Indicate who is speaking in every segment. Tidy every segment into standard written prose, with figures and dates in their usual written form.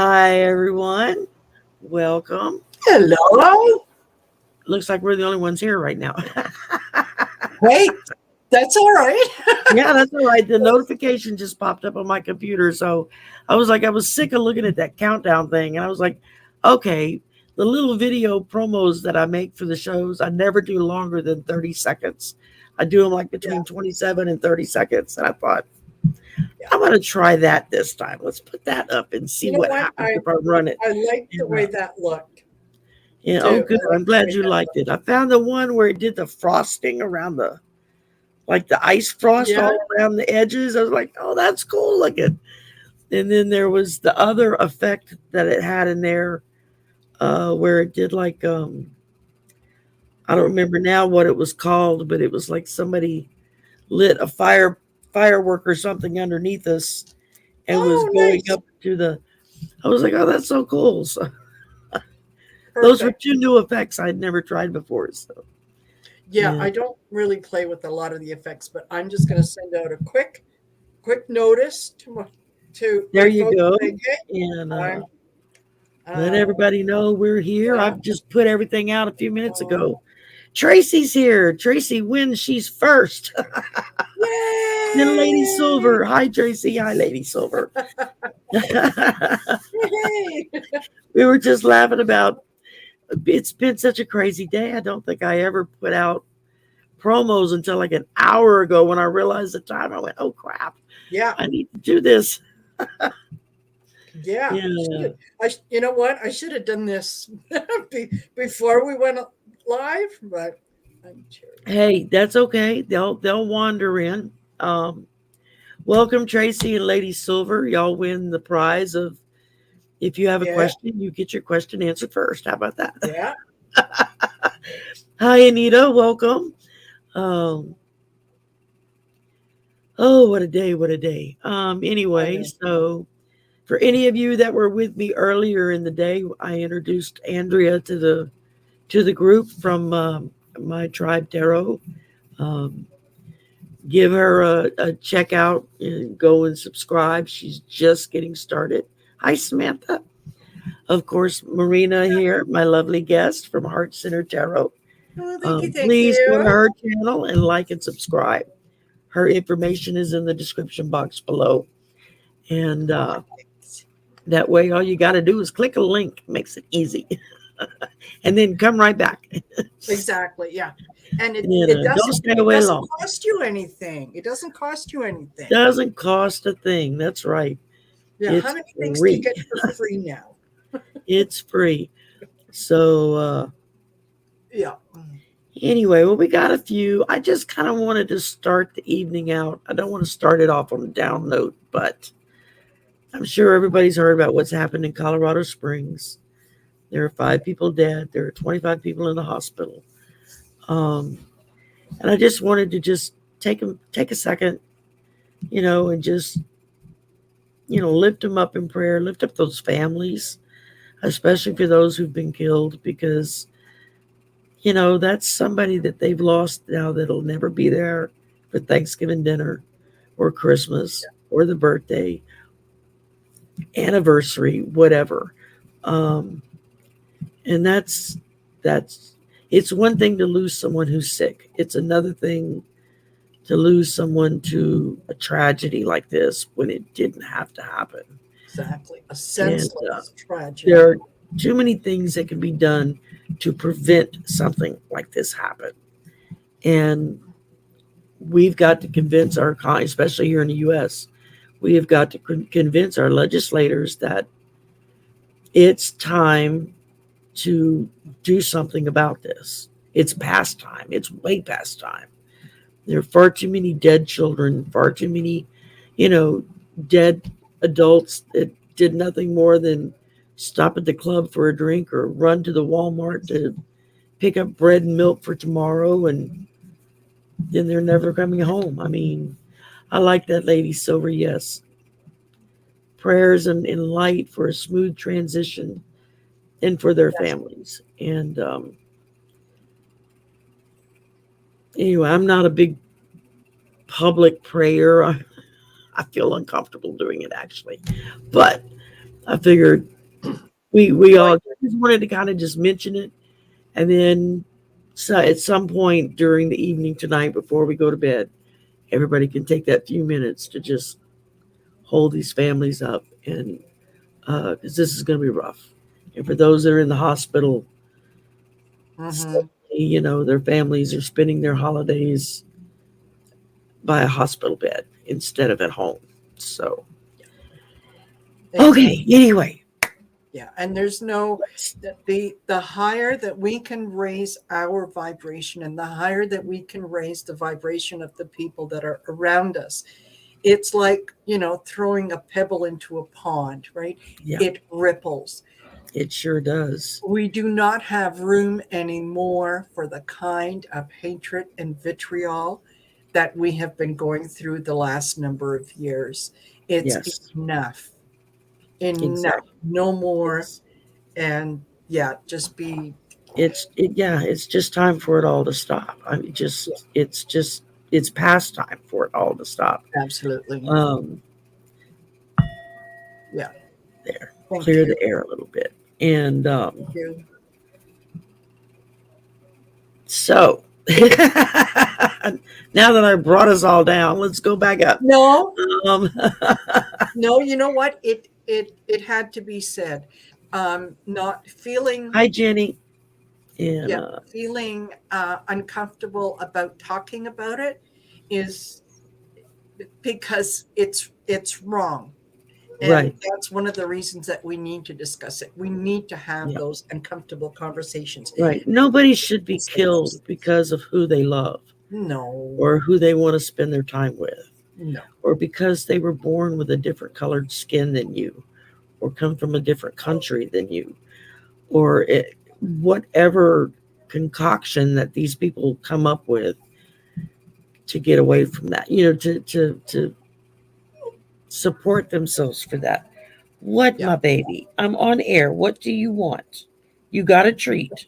Speaker 1: Hi, everyone. Welcome.
Speaker 2: Hello.
Speaker 1: Looks like we're the only ones here right now.
Speaker 2: Wait, that's all right.
Speaker 1: Yeah, that's all right. The notification just popped up on my computer. So I was sick of looking at that countdown thing. And I was like, okay, the little video promos that I make for the shows, I never do longer than 30 seconds. I do them like
Speaker 2: Yeah,
Speaker 1: between 27 and 30 seconds. And I thought,
Speaker 2: yeah.
Speaker 1: I'm going to try that this time. Let's put that up and see
Speaker 2: You know
Speaker 1: what
Speaker 2: what?
Speaker 1: happens if I run it.
Speaker 2: I like the
Speaker 1: And,
Speaker 2: way that looked
Speaker 1: yeah, oh,
Speaker 2: too.
Speaker 1: good.
Speaker 2: I like
Speaker 1: I'm
Speaker 2: the
Speaker 1: glad
Speaker 2: way
Speaker 1: you
Speaker 2: that
Speaker 1: liked
Speaker 2: looked.
Speaker 1: it. I found the one where it did the frosting around like the ice frost
Speaker 2: Yeah.
Speaker 1: all around the edges. I was like, oh, that's cool looking. And then there was the other effect that it had in there, where it did I don't remember now what it was called, but it was like somebody lit a firework or something underneath us and was
Speaker 2: Oh,
Speaker 1: going
Speaker 2: nice.
Speaker 1: up to the. I was like, oh, that's so cool. So those were
Speaker 2: Perfect.
Speaker 1: two new effects I'd never tried before. So
Speaker 2: Yeah,
Speaker 1: yeah,
Speaker 2: I don't really play with a lot of the effects, but I'm just going to send out a quick notice to
Speaker 1: there
Speaker 2: my
Speaker 1: you
Speaker 2: folks
Speaker 1: go.
Speaker 2: saying, "Hey,
Speaker 1: And
Speaker 2: I'm
Speaker 1: let
Speaker 2: uh,
Speaker 1: everybody know we're here.
Speaker 2: yeah,
Speaker 1: I've just put everything out a few minutes
Speaker 2: uh,
Speaker 1: ago. Tracy's here. Tracy wins. She's first. Then Lady
Speaker 2: yay,
Speaker 1: Silver. Hi, Tracy. Hi, Lady Silver.
Speaker 2: yay!"
Speaker 1: We were just laughing about it's been such a crazy day. I don't think I ever put out promos until like an hour ago when I realized the time. I went, oh crap,
Speaker 2: Yeah,
Speaker 1: I need to do this.
Speaker 2: yeah.
Speaker 1: Yeah.
Speaker 2: You know what? I should have done this before we went live, but I'm cherry.
Speaker 1: Hey, that's okay. They'll wander in. Um, Welcome, Tracy and Lady Silver. Y'all win the prize of if you have a
Speaker 2: Yeah,
Speaker 1: question, you get your question answered first. How about that?
Speaker 2: yeah.
Speaker 1: Hi, Anita. Welcome. Um, oh, what a day! What a day.
Speaker 2: I
Speaker 1: Anyway,
Speaker 2: know.
Speaker 1: so for any of you that were with me earlier in the day, I introduced Andrea to the group from my tribe tarot. Um, give her a check out and go and subscribe. She's just getting started. Hi, Samantha. Of course, Marina here, my lovely guest from Heart Center Tarot.
Speaker 2: Oh, thank you, thank
Speaker 1: Please go to
Speaker 2: you.
Speaker 1: her channel and like and subscribe. Her information is in the description box below. And that way, all you got to do is click a link, makes it easy. And then come right back.
Speaker 2: Exactly. Yeah, and it
Speaker 1: You
Speaker 2: it
Speaker 1: know,
Speaker 2: doesn't
Speaker 1: don't stay
Speaker 2: it
Speaker 1: away
Speaker 2: doesn't
Speaker 1: long.
Speaker 2: cost you anything. It doesn't cost you anything.
Speaker 1: Doesn't cost a thing. That's right.
Speaker 2: Yeah. How
Speaker 1: It's
Speaker 2: many things do you
Speaker 1: free.
Speaker 2: get for free now?
Speaker 1: It's free. So,
Speaker 2: Yeah.
Speaker 1: anyway, well, we got a few. I just kind of wanted to start the evening out. I don't want to start it off on a down note, but I'm sure everybody's heard about what's happened in Colorado Springs. There are 5 people dead. There are 25 people in the hospital. Um, and I just wanted to just take a second, and just lift them up in prayer, lift up those families, especially for those who've been killed, because that's somebody that they've lost now that'll never be there for Thanksgiving dinner or Christmas or the birthday, anniversary, whatever. Um, and that's it's one thing to lose someone who's sick. It's another thing to lose someone to a tragedy like this when it didn't have to happen.
Speaker 2: Exactly. A
Speaker 1: And
Speaker 2: senseless tragedy.
Speaker 1: there are too many things that can be done to prevent something like this happen. And we've got to convince our, especially here in the U.S., we have got to convince our legislators that it's time to do something about this. It's past time. It's way past time. There are far too many dead children, far too many, you know, dead adults that did nothing more than stop at the club for a drink or run to the Walmart to pick up bread and milk for tomorrow, and then they're never coming home. I mean, I like that lady Silver. Yes, prayers and light for a smooth transition and for their
Speaker 2: Yes.
Speaker 1: families. And anyway, I'm not a big public prayer. I feel uncomfortable doing it actually, but I figured we
Speaker 2: No,
Speaker 1: all just wanted to kind of just mention it, and then so at some point during the evening tonight before we go to bed, everybody can take that few minutes to just hold these families up, and because this is going to be rough, and for those that are in the hospital,
Speaker 2: mm-hmm.
Speaker 1: their families are spending their holidays by a hospital bed instead of at home. So
Speaker 2: Exactly.
Speaker 1: okay, anyway,
Speaker 2: Yeah, and there's no the higher that we can raise our vibration and the higher that we can raise the vibration of the people that are around us. It's like, throwing a pebble into a pond, right?
Speaker 1: yeah,
Speaker 2: It ripples.
Speaker 1: it sure does.
Speaker 2: We do not have room anymore for the kind of hatred and vitriol that we have been going through the last number of years. It's
Speaker 1: Yes,
Speaker 2: enough. Enough.
Speaker 1: exactly.
Speaker 2: No more.
Speaker 1: It's
Speaker 2: And yeah, just be.
Speaker 1: yeah, it's just time for it all to stop. I mean,
Speaker 2: Yeah,
Speaker 1: it's past time for it all to stop.
Speaker 2: absolutely.
Speaker 1: Um,
Speaker 2: Yeah.
Speaker 1: there,
Speaker 2: Thank
Speaker 1: clear
Speaker 2: you.
Speaker 1: the air a little bit, and
Speaker 2: Thank you.
Speaker 1: so now that I brought us all down, let's go back up.
Speaker 2: No,
Speaker 1: Um,
Speaker 2: no, you know what? It had to be said. Not feeling,
Speaker 1: Hi, Jenny, and
Speaker 2: yeah, feeling uncomfortable about talking about it is because it's wrong. And
Speaker 1: right,
Speaker 2: that's one of the reasons that we need to discuss it. We need to have
Speaker 1: yeah,
Speaker 2: those uncomfortable conversations.
Speaker 1: right. Nobody should be
Speaker 2: Say those
Speaker 1: killed
Speaker 2: things.
Speaker 1: because of who they love
Speaker 2: No,
Speaker 1: or who they want to spend their time with,
Speaker 2: no.
Speaker 1: or because they were born with a different colored skin than you, or come from a different country than you, or whatever concoction that these people come up with to get away from that, to support themselves for that. What,
Speaker 2: Yeah.
Speaker 1: my baby? I'm on air. What do you want? You got a treat.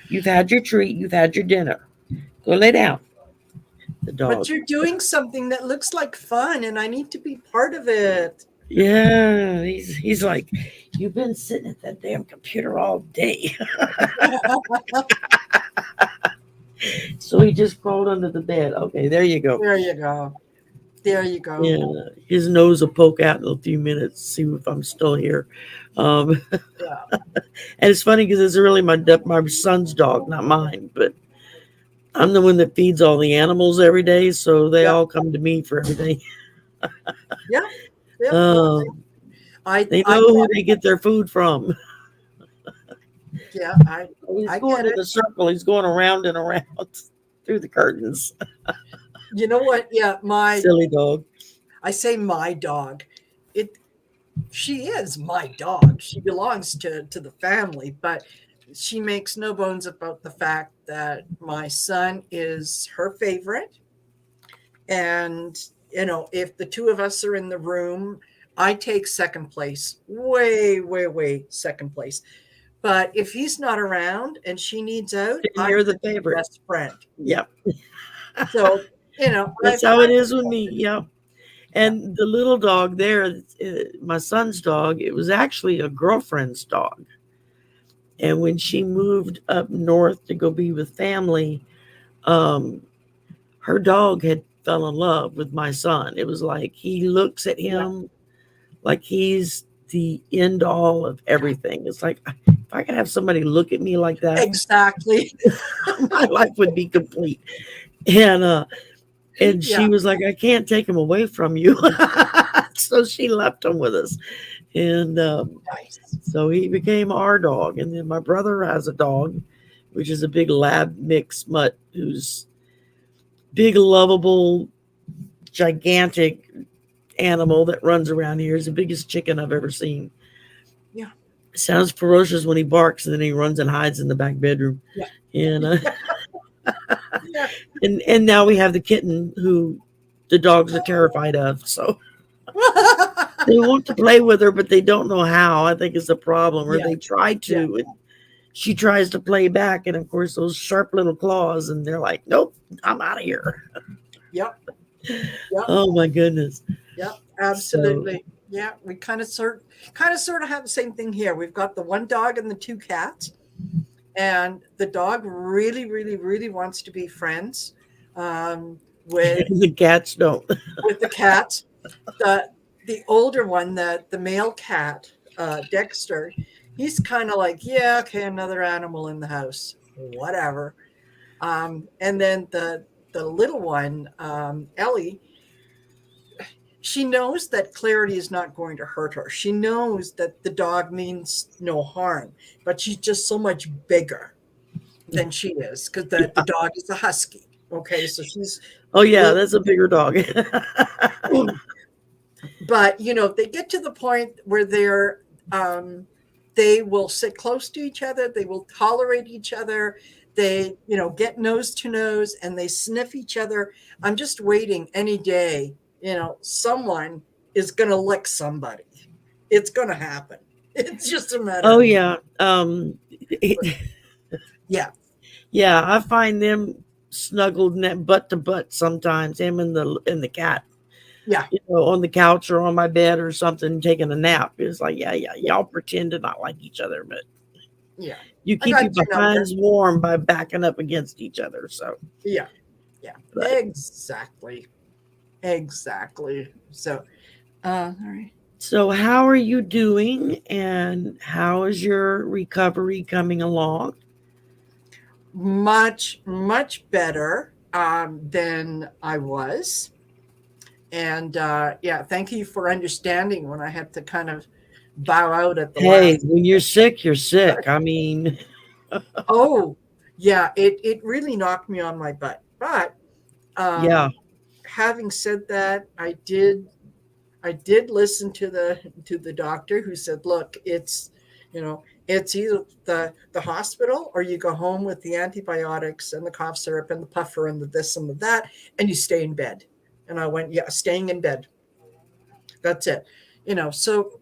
Speaker 1: You've had your treat. You've had your dinner. Go lay down. The
Speaker 2: But
Speaker 1: dog.
Speaker 2: you're doing something that looks like fun, and I need to be part of it.
Speaker 1: Yeah, he's like, you've been sitting at that damn computer all day. So he just crawled under the bed. Okay, there you go.
Speaker 2: There you go. There you go.
Speaker 1: Yeah, his nose will poke out in a few minutes, see if I'm still here. Um,
Speaker 2: Yeah.
Speaker 1: and it's funny because it's really my son's dog, not mine. But I'm the one that feeds all the animals every day, so they
Speaker 2: Yeah.
Speaker 1: all come to me for everything.
Speaker 2: Yeah. Yeah. No,
Speaker 1: Um,
Speaker 2: I
Speaker 1: they
Speaker 2: I
Speaker 1: know who
Speaker 2: get
Speaker 1: they get their food from.
Speaker 2: it. Yeah.
Speaker 1: He's
Speaker 2: I
Speaker 1: going
Speaker 2: get
Speaker 1: in
Speaker 2: it.
Speaker 1: a circle. He's going around and around through the curtains.
Speaker 2: You know what? Yeah.
Speaker 1: Silly dog.
Speaker 2: I say my dog. It She is my dog. She belongs to the family, but she makes no bones about the fact that my son is her favorite. And, if the two of us are in the room, I take second place, way, way, way second place. But if he's not around and she needs out,
Speaker 1: And
Speaker 2: I'm
Speaker 1: you're the
Speaker 2: her
Speaker 1: favorite.
Speaker 2: best friend.
Speaker 1: Yep.
Speaker 2: So,
Speaker 1: That's
Speaker 2: I've
Speaker 1: how
Speaker 2: had
Speaker 1: it is with me. Yep.
Speaker 2: yeah,
Speaker 1: And the little dog there, my son's dog, it was actually a girlfriend's dog. And when she moved up north to go be with family, um, her dog had fell in love with my son. It was like he looks at
Speaker 2: yeah,
Speaker 1: him like he's the end all of everything. It's like if I could have somebody look at me like that,
Speaker 2: exactly.
Speaker 1: my life would be complete. And she
Speaker 2: Yeah,
Speaker 1: was like, I can't take him away from you. So she left him with us. And
Speaker 2: nice.
Speaker 1: so he became our dog. And then my brother has a dog, which is a big lab mix mutt who's big, lovable, gigantic animal that runs around here. He's the biggest chicken I've ever seen.
Speaker 2: Yeah,
Speaker 1: Sounds ferocious when he barks, and then he runs and hides in the back bedroom.
Speaker 2: yeah,
Speaker 1: And
Speaker 2: yeah.
Speaker 1: and now we have the kitten who the dogs are terrified of. So they want to play with her, but they don't know how. I think is the problem, or
Speaker 2: Yeah,
Speaker 1: they try
Speaker 2: yeah,
Speaker 1: to, and she tries to play back, and of course those sharp little claws, and they're like, "Nope, I'm out of here."
Speaker 2: yep, yep,
Speaker 1: Oh my goodness!
Speaker 2: yep,
Speaker 1: So
Speaker 2: absolutely. Yeah, we kind of sort of have the same thing here. We've got the one dog and the two cats, and the dog really, really, really wants to be friends with
Speaker 1: The cats don't.
Speaker 2: the cats. The older one, the male cat, Dexter, he's kind of like, yeah, okay, another animal in the house, whatever. And then the little one, Ellie, she knows that Clarity is not going to hurt her. She knows that the dog means no harm, but she's just so much bigger than she is because the dog is a husky. Okay, so she's
Speaker 1: Oh yeah, that's a bigger dog.
Speaker 2: but they get to the point where they will sit close to each other, they will tolerate each other, they get nose to nose, and they sniff each other. I'm just waiting any day, someone is going to lick somebody. It's going to happen. It's just a matter
Speaker 1: Oh
Speaker 2: of
Speaker 1: yeah.
Speaker 2: yeah.
Speaker 1: Yeah, I find them snuggled butt to butt sometimes, him and the cat.
Speaker 2: Yeah.
Speaker 1: On the couch or on my bed or something, taking a nap. It's like, yeah, y'all pretend to not like each other, but
Speaker 2: Yeah.
Speaker 1: you keep your behinds warm by backing up against each other. So
Speaker 2: yeah. But, exactly. So all right.
Speaker 1: So how are you doing, and how is your recovery coming along?
Speaker 2: Much better than I was. And thank you for understanding when I had to kind of bow out at the last.
Speaker 1: When you're sick, you're sick. I mean,
Speaker 2: oh yeah, it really knocked me on my butt. But
Speaker 1: yeah,
Speaker 2: having said that, I did listen to the doctor, who said, look, it's it's either the hospital, or you go home with the antibiotics and the cough syrup and the puffer and the this and the that, and you stay in bed. And I went, yeah, staying in bed. That's it. So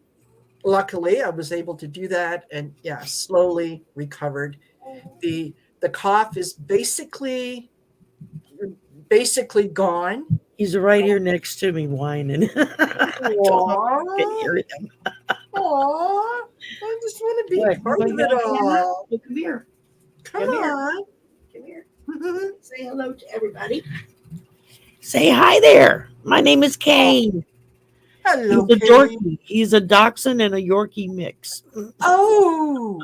Speaker 2: luckily I was able to do that, and slowly recovered. The cough is basically gone.
Speaker 1: he's right here next to me whining. I don't know if you can hear him.
Speaker 2: Aww, I just want to be
Speaker 1: What,
Speaker 2: part of it all.
Speaker 1: Well, come here.
Speaker 2: Come on.
Speaker 1: Come here. Say hello to everybody. Say hi there. My name is Kane.
Speaker 2: Hello,
Speaker 1: He's a
Speaker 2: Kane.
Speaker 1: Yorkie. He's a Dachshund and a Yorkie mix.
Speaker 2: Oh,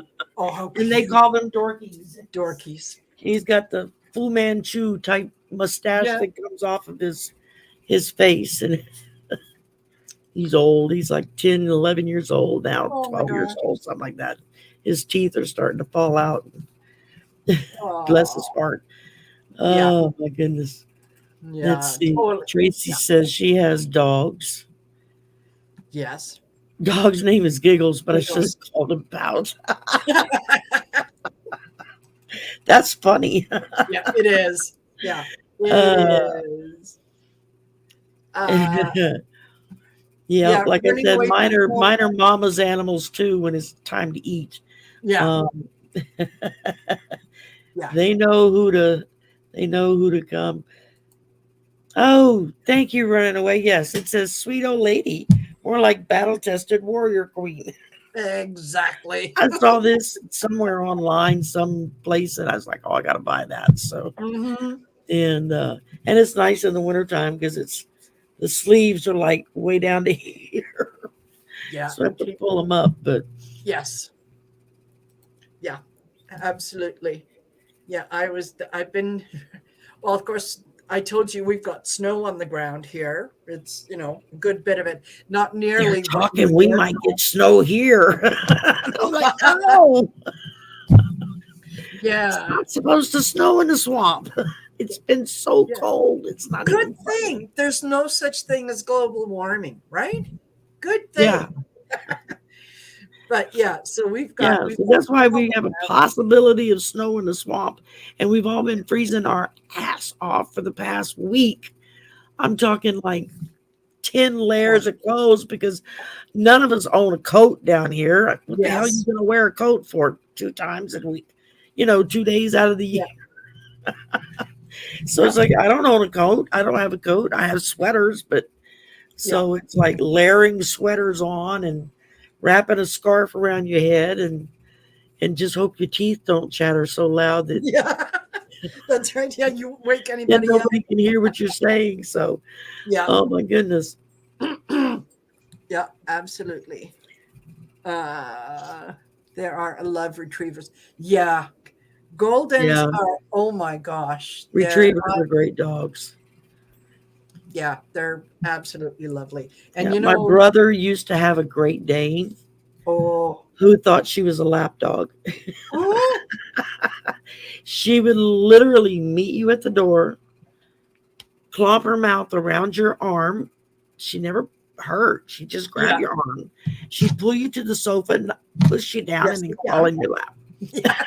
Speaker 1: And they call them Dorkies.
Speaker 2: Dorkies.
Speaker 1: He's got the Fu Manchu type mustache that comes off of his face, and he's old. He's like 10, 11 years old now, 12 years old, something like that. His teeth are starting to fall out. Bless his heart. Oh, my goodness.
Speaker 2: Yeah.
Speaker 1: Let's see. Tracy says she has dogs.
Speaker 2: Yes.
Speaker 1: Dog's name is Giggles, but I should have called him Pout. That's funny.
Speaker 2: Yeah, it is. Yeah, it is.
Speaker 1: Like I said, mine are mama's animals too when it's time to eat.
Speaker 2: Yeah.
Speaker 1: They know who to come. Oh, thank you, running away. Yes, it says sweet old lady, more like battle-tested warrior queen.
Speaker 2: Exactly.
Speaker 1: I saw this somewhere online, some place, and I was like, oh, I gotta buy that. So and it's nice in the wintertime because the sleeves are like way down to here.
Speaker 2: Yeah.
Speaker 1: So I have to pull them up, but
Speaker 2: yes. Yeah, absolutely. Yeah, I've been, well, of course, I told you we've got snow on the ground here. It's, a good bit of it. Not nearly.
Speaker 1: They're talking, we might get snow here. I'm like, oh.
Speaker 2: Yeah.
Speaker 1: It's not supposed to snow in the swamp. It's been so cold. It's not
Speaker 2: good thing. There's no such thing as global warming, right? Good thing.
Speaker 1: Yeah.
Speaker 2: But so we've
Speaker 1: so that's why we have a possibility of snow in the swamp, and we've all been freezing our ass off for the past week. I'm talking like 10 layers of clothes because none of us own a coat down here. What the hell are you going to wear a coat for 2 times a week? 2 days out of the year. So it's like, I don't own a coat. I don't have a coat. I have sweaters, but
Speaker 2: Yeah.
Speaker 1: So it's like layering sweaters on and wrapping a scarf around your head and just hope your teeth don't chatter so loud that
Speaker 2: Yeah. That's right. Yeah. You wake
Speaker 1: then
Speaker 2: anybody up.
Speaker 1: nobody can hear what you're saying. So,
Speaker 2: Yeah.
Speaker 1: oh my goodness.
Speaker 2: Yeah, absolutely. Uh, there are love retrievers. Yeah. Goldens
Speaker 1: Yeah,
Speaker 2: are, oh my gosh.
Speaker 1: retrievers are great dogs.
Speaker 2: Yeah, they're absolutely lovely. And
Speaker 1: Yeah, my brother used to have a Great Dane
Speaker 2: oh,
Speaker 1: who thought she was a lap dog.
Speaker 2: oh,
Speaker 1: She would literally meet you at the door, clomp her mouth around your arm. She never hurt. She just grabbed
Speaker 2: yeah.
Speaker 1: your arm. She'd pull you to the sofa and push you down
Speaker 2: Yes,
Speaker 1: and then crawl
Speaker 2: yeah.
Speaker 1: in your lap.
Speaker 2: Yeah.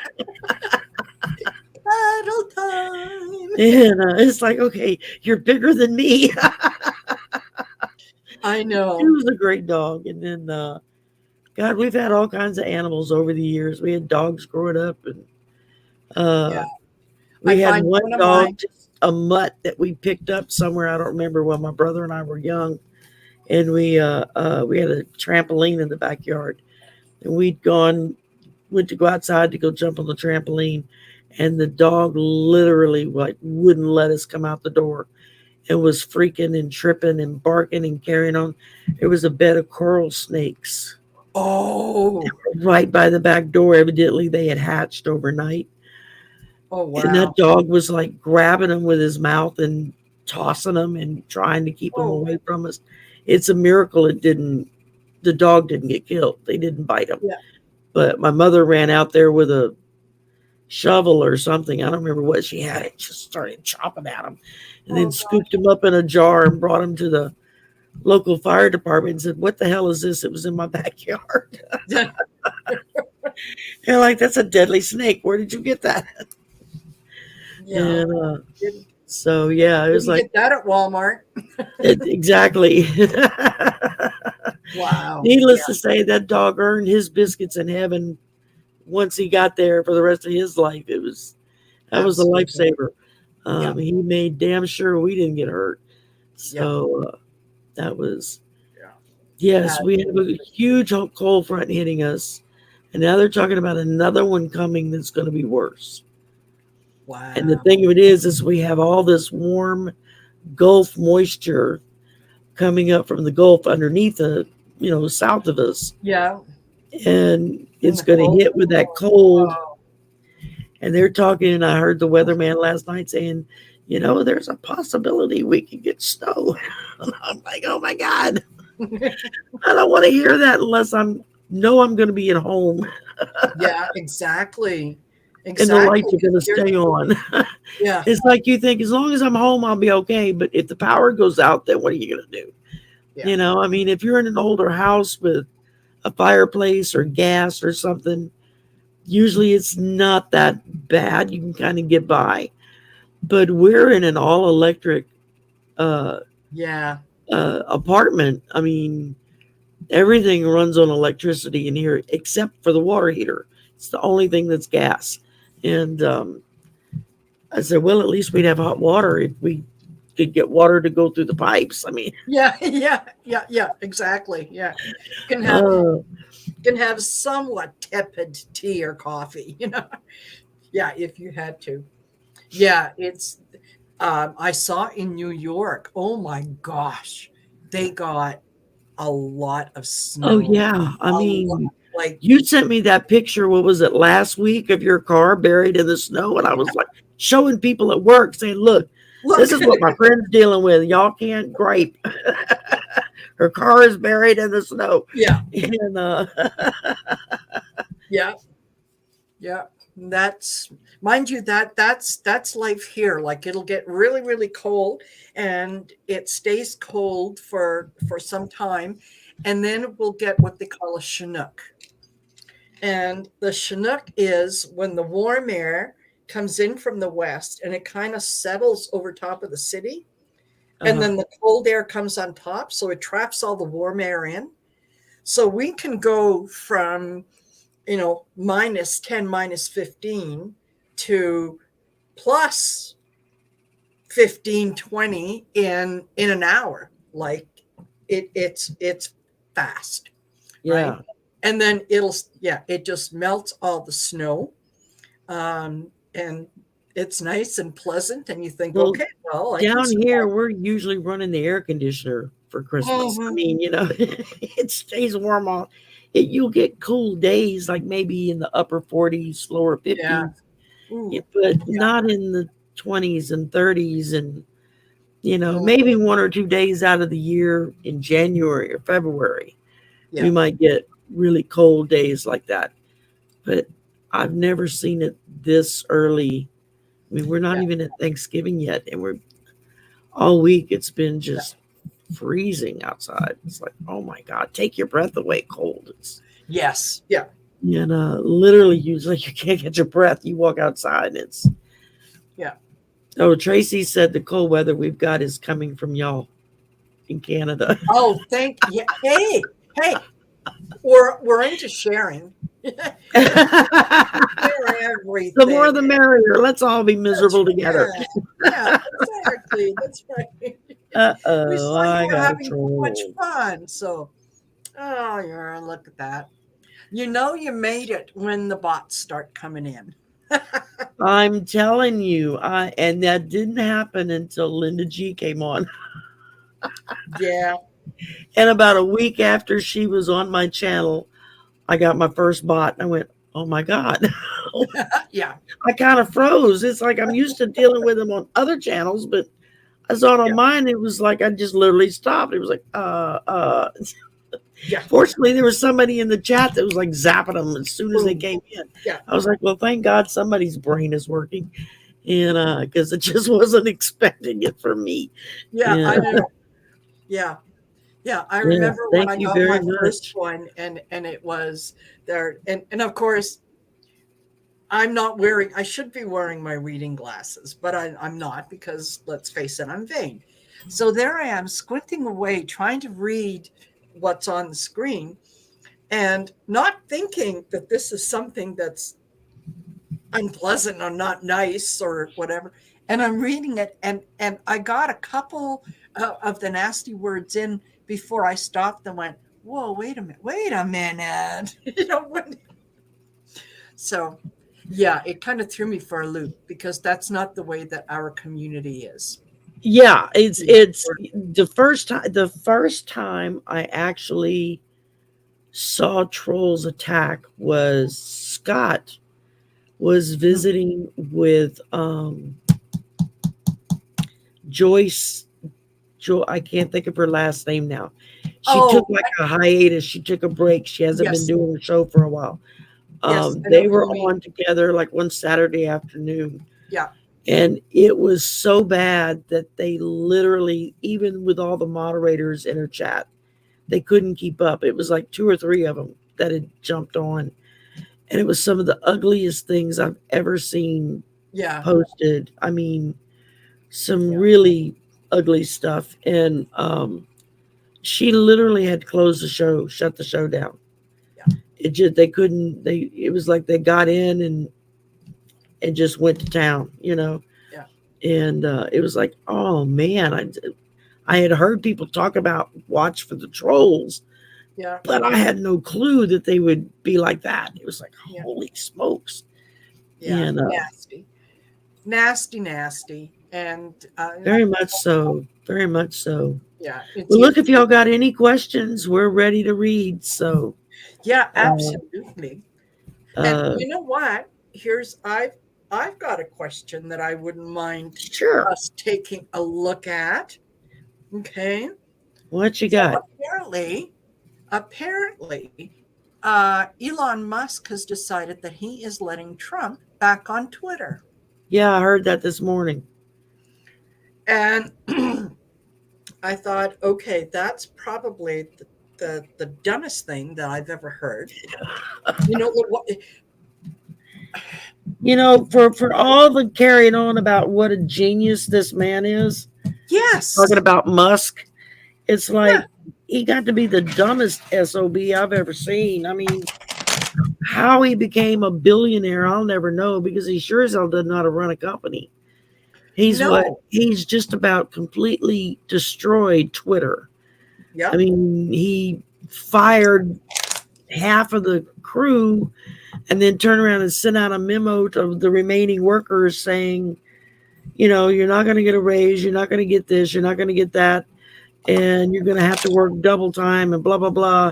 Speaker 2: Battle time.
Speaker 1: And it's like, okay, you're bigger than me.
Speaker 2: I
Speaker 1: She
Speaker 2: know.
Speaker 1: was a great dog. And then, God, we've had all kinds of animals over the years. We had dogs growing up, and
Speaker 2: Yeah. I
Speaker 1: we had
Speaker 2: find
Speaker 1: one
Speaker 2: one of
Speaker 1: dog,
Speaker 2: my
Speaker 1: just a mutt that we picked up somewhere. I don't remember when my brother and I were young, and we had a trampoline in the backyard, and went to go outside to go jump on the trampoline, and the dog literally like wouldn't let us come out the door and was freaking and tripping and barking and carrying on. There was a bed of coral snakes
Speaker 2: oh,
Speaker 1: right by the back door. Evidently, they had hatched overnight.
Speaker 2: oh
Speaker 1: And that
Speaker 2: wow.
Speaker 1: dog was like grabbing them with his mouth and tossing them and trying to keep them
Speaker 2: Oh,
Speaker 1: away from us. It's a miracle the dog didn't get killed. They didn't bite him.
Speaker 2: yeah.
Speaker 1: But my mother ran out there with a shovel or something. I don't remember what she had. It just started chopping at him and then
Speaker 2: Oh
Speaker 1: scooped him up in a jar and brought him to the local fire department and said, "What the hell is this? It was in my backyard."
Speaker 2: gosh.
Speaker 1: They're like, "That's a deadly snake. Where did you get that?"
Speaker 2: Yeah.
Speaker 1: And
Speaker 2: Didn't,
Speaker 1: so, yeah, it was
Speaker 2: didn't
Speaker 1: like,
Speaker 2: get that at Walmart.
Speaker 1: exactly.
Speaker 2: Wow. Yeah.
Speaker 1: Needless to say, that dog earned his biscuits in heaven once he got there for the rest of his life. That was a
Speaker 2: Absolutely.
Speaker 1: lifesaver.
Speaker 2: Yeah.
Speaker 1: He made damn sure we didn't get hurt.
Speaker 2: Yeah.
Speaker 1: So that was,
Speaker 2: Yeah.
Speaker 1: yes, we have a
Speaker 2: Absolutely.
Speaker 1: huge cold front hitting us. And now they're talking about another one coming that's going to be worse. And the
Speaker 2: Wow.
Speaker 1: thing of it is we have all this warm Gulf moisture coming up from the Gulf underneath south of us.
Speaker 2: Yeah.
Speaker 1: And
Speaker 2: In
Speaker 1: it's
Speaker 2: the
Speaker 1: going to
Speaker 2: cold.
Speaker 1: hit with that cold.
Speaker 2: Oh,
Speaker 1: And they're talking, and I heard the weatherman last night saying, there's a possibility we could get snow. And I'm like, oh my God, I don't want to hear that unless I'm going to be at home
Speaker 2: yeah, exactly.
Speaker 1: and the lights
Speaker 2: Exactly.
Speaker 1: are going to
Speaker 2: 'Cause
Speaker 1: stay on.
Speaker 2: yeah.
Speaker 1: It's like you think, as long as I'm home, I'll be okay. But if the power goes out, then what are you going to do?
Speaker 2: Yeah.
Speaker 1: I mean, if you're in an older house with a fireplace or gas or something, usually it's not that bad. You can kind of get by. But we're in an all electric uh,
Speaker 2: Yeah.
Speaker 1: apartment. I mean, everything runs on electricity in here except for the water heater. It's the only thing that's gas. And I said, well, at least we'd have hot water if we could get water to go through the pipes. I mean,
Speaker 2: Yeah. Yeah. Yeah. Yeah. Exactly. Yeah. You
Speaker 1: uh,
Speaker 2: can have somewhat tepid tea or coffee, Yeah, if you had to. Yeah, it's I saw in New York, oh my gosh, they got a lot of
Speaker 1: oh,
Speaker 2: snow.
Speaker 1: yeah. I
Speaker 2: A lot,
Speaker 1: mean,
Speaker 2: like,
Speaker 1: you sent me that picture, what was it, last week of your car buried in the snow? And I was like showing people at work saying, look,
Speaker 2: look,
Speaker 1: this is what my friend's dealing with. Y'all can't gripe. Her car is buried in the snow.
Speaker 2: yeah,
Speaker 1: And
Speaker 2: yeah, yeah. That's mind you, that's life here. Like it'll get really, really cold and it stays cold for some time, and then we'll get what they call a chinook. And the Chinook is when the warm air comes in from the west and it kind of settles over top of the city. And
Speaker 1: uh,
Speaker 2: then the cold air comes on top. So it traps all the warm air in. So we can go from, -10, -15 to plus 15, 20 in an hour. Like it's fast, right?
Speaker 1: Yeah.
Speaker 2: And then it just melts all the snow, and it's nice and pleasant. And you think,
Speaker 1: Well,
Speaker 2: okay, well, I can
Speaker 1: down
Speaker 2: survive.
Speaker 1: here, we're usually running the air conditioner for Christmas. I
Speaker 2: Mhm.
Speaker 1: mean, it stays warm all. You'll get cool days, like maybe in the upper 40s, lower
Speaker 2: Yeah.
Speaker 1: 50s,
Speaker 2: Ooh,
Speaker 1: but
Speaker 2: yeah.
Speaker 1: not in the 20s and 30s. And,
Speaker 2: Mm,
Speaker 1: maybe 1 or 2 days out of the year in January or February, we
Speaker 2: yeah.
Speaker 1: might get really cold days like that. But I've never seen it this early. I mean, we're not
Speaker 2: Yeah.
Speaker 1: even at Thanksgiving yet, and we're all week. It's been
Speaker 2: Yeah.
Speaker 1: just freezing outside. It's like, oh my God, take your breath away, cold. It's,
Speaker 2: Yes. Yeah.
Speaker 1: literally, you can't get your breath. You walk outside, and it's,
Speaker 2: Yeah.
Speaker 1: oh, Tracy said the cold weather we've got is coming from y'all in Canada.
Speaker 2: Oh, yeah. Hey, we're into sharing. Let's share
Speaker 1: The more
Speaker 2: everything.
Speaker 1: the merrier. Let's all be
Speaker 2: That's
Speaker 1: miserable together.
Speaker 2: right. Yeah, exactly. That's right. We
Speaker 1: Uh-oh,
Speaker 2: saw you
Speaker 1: I
Speaker 2: were
Speaker 1: got a
Speaker 2: having so much
Speaker 1: troll.
Speaker 2: fun. So, oh, yeah, look at that. You know you made it when the bots start coming in.
Speaker 1: I'm telling you, and that didn't happen until Linda G came on.
Speaker 2: Yeah.
Speaker 1: And about a week after she was on my channel, I got my first bot. And I went, oh my God.
Speaker 2: Yeah.
Speaker 1: I kind of froze. It's like I'm used to dealing with them on other channels, but I saw it on
Speaker 2: Yeah.
Speaker 1: mine. It was like I just literally stopped. It was like,
Speaker 2: Yeah.
Speaker 1: Fortunately, there was somebody in the chat that was like zapping them as soon as they
Speaker 2: Boom.
Speaker 1: came in.
Speaker 2: Yeah.
Speaker 1: I was like, well, thank God somebody's brain is working. And because it just wasn't expecting it from me.
Speaker 2: Yeah.
Speaker 1: Yeah.
Speaker 2: I know. Yeah. Yeah. I
Speaker 1: Yeah.
Speaker 2: remember when
Speaker 1: Thank
Speaker 2: I
Speaker 1: you
Speaker 2: got my
Speaker 1: very
Speaker 2: first
Speaker 1: much.
Speaker 2: one, and it was there. And of course, I'm not wearing, I should be wearing my reading glasses, but I'm not, because let's face it, I'm vain. So there I am squinting away, trying to read what's on the screen and not thinking that this is something that's unpleasant or not nice or whatever. And I'm reading it, and I got a couple of the nasty words in before I stopped and went, whoa, wait a minute. So yeah, it kind of threw me for a loop, because that's not the way that our community is.
Speaker 1: Yeah, it's
Speaker 2: You know,
Speaker 1: it's the first time I actually saw trolls attack was Scott was visiting with Joyce. I can't think of her last name now. She took
Speaker 2: oh,
Speaker 1: like a hiatus. She took a break. She hasn't been
Speaker 2: yes,
Speaker 1: doing a show for a while.
Speaker 2: yes, I know
Speaker 1: They
Speaker 2: who
Speaker 1: were
Speaker 2: you mean.
Speaker 1: on together like one Saturday afternoon,
Speaker 2: Yeah,
Speaker 1: and it was so bad that they literally, even with all the moderators in her chat, they couldn't keep up. It was like two or three of them that had jumped on, and it was some of the ugliest things I've ever seen
Speaker 2: yeah,
Speaker 1: posted. I mean, some
Speaker 2: yeah,
Speaker 1: really ugly stuff. And she literally had to close the show, shut the show down.
Speaker 2: yeah,
Speaker 1: It just they couldn't. It was like they got in and just went to town.
Speaker 2: yeah,
Speaker 1: And it was like, oh man, I had heard people talk about watch for the trolls,
Speaker 2: yeah,
Speaker 1: but I had no clue that they would be like that. It was like,
Speaker 2: yeah,
Speaker 1: holy smokes.
Speaker 2: yeah.
Speaker 1: And
Speaker 2: Nasty, nasty, nasty, and
Speaker 1: very much so. Very much so.
Speaker 2: yeah, it's
Speaker 1: Well,
Speaker 2: you.
Speaker 1: look, if y'all got any questions, we're ready to read. So,
Speaker 2: Yeah,
Speaker 1: uh,
Speaker 2: absolutely. And
Speaker 1: uh,
Speaker 2: you know what? I've got a question that I wouldn't mind
Speaker 1: sure.
Speaker 2: us taking a look at. Okay.
Speaker 1: What you
Speaker 2: So
Speaker 1: got?
Speaker 2: apparently, Elon Musk has decided that he is letting Trump back on Twitter.
Speaker 1: Yeah, I heard that this morning.
Speaker 2: And I thought, okay, that's probably the dumbest thing that I've ever heard. You know what?
Speaker 1: For all the carrying on about what a genius this man is, talking
Speaker 2: Yes.
Speaker 1: about Musk, it's
Speaker 2: Yeah.
Speaker 1: like he got to be the dumbest SOB I've ever seen. I mean, how he became a billionaire, I'll never know, because he sure as hell doesn't know how to run a company.
Speaker 2: No.
Speaker 1: He's just about completely destroyed Twitter. I
Speaker 2: Yep.
Speaker 1: mean, he fired half of the crew and then turned around and sent out a memo to the remaining workers saying, you're not going to get a raise, you're not going to get this, you're not going to get that, and you're going to have to work double time and blah blah blah.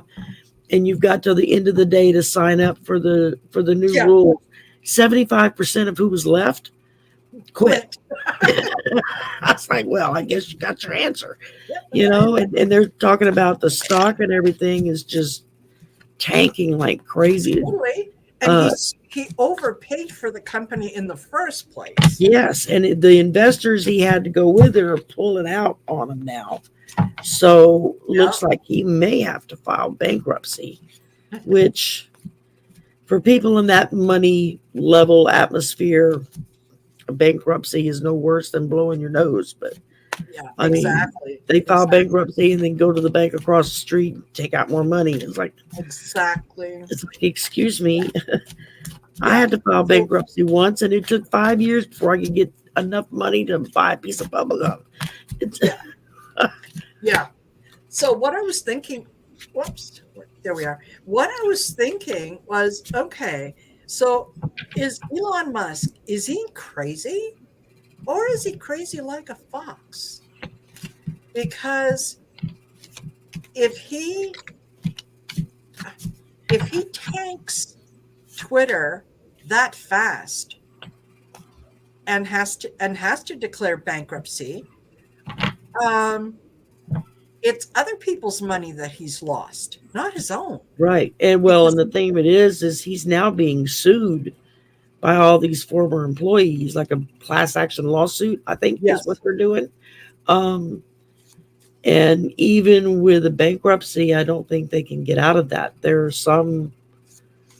Speaker 1: And you've got till the end of the day to sign up for the new
Speaker 2: Yeah.
Speaker 1: rule. 75% of who was left quit.
Speaker 2: Quit.
Speaker 1: I was like, well, I guess you got your answer,
Speaker 2: Yep.
Speaker 1: and they're talking about the stock and everything is just tanking like crazy.
Speaker 2: Totally. And
Speaker 1: Uh,
Speaker 2: he overpaid for the company in the first place.
Speaker 1: yes, and the investors he had to go with are pulling out on him now. So
Speaker 2: Yeah.
Speaker 1: looks like he may have to file bankruptcy, which for people in that money level atmosphere, bankruptcy is no worse than blowing your nose. But
Speaker 2: Yeah.
Speaker 1: I mean,
Speaker 2: Exactly.
Speaker 1: they file
Speaker 2: Exactly.
Speaker 1: bankruptcy and then go to the bank across the street and take out more money.
Speaker 2: Exactly.
Speaker 1: It's like, excuse me, I
Speaker 2: Yeah.
Speaker 1: had to file
Speaker 2: So,
Speaker 1: bankruptcy once, and it took 5 years before I could get enough money to buy a piece of bubble gum. It's,
Speaker 2: yeah. Yeah. So what I was thinking, whoops, there we are. What I was thinking was, okay, so is Elon Musk, is he crazy or is he crazy like a fox? Because if he tanks Twitter that fast and has to declare bankruptcy, it's other people's money that he's lost, not his own.
Speaker 1: right. And well,
Speaker 2: Because
Speaker 1: and the thing of it is he's now being sued by all these former employees, like a class action lawsuit, I think is what
Speaker 2: yes,
Speaker 1: they're doing. Um, and even with a bankruptcy, I don't think they can get out of that. There's some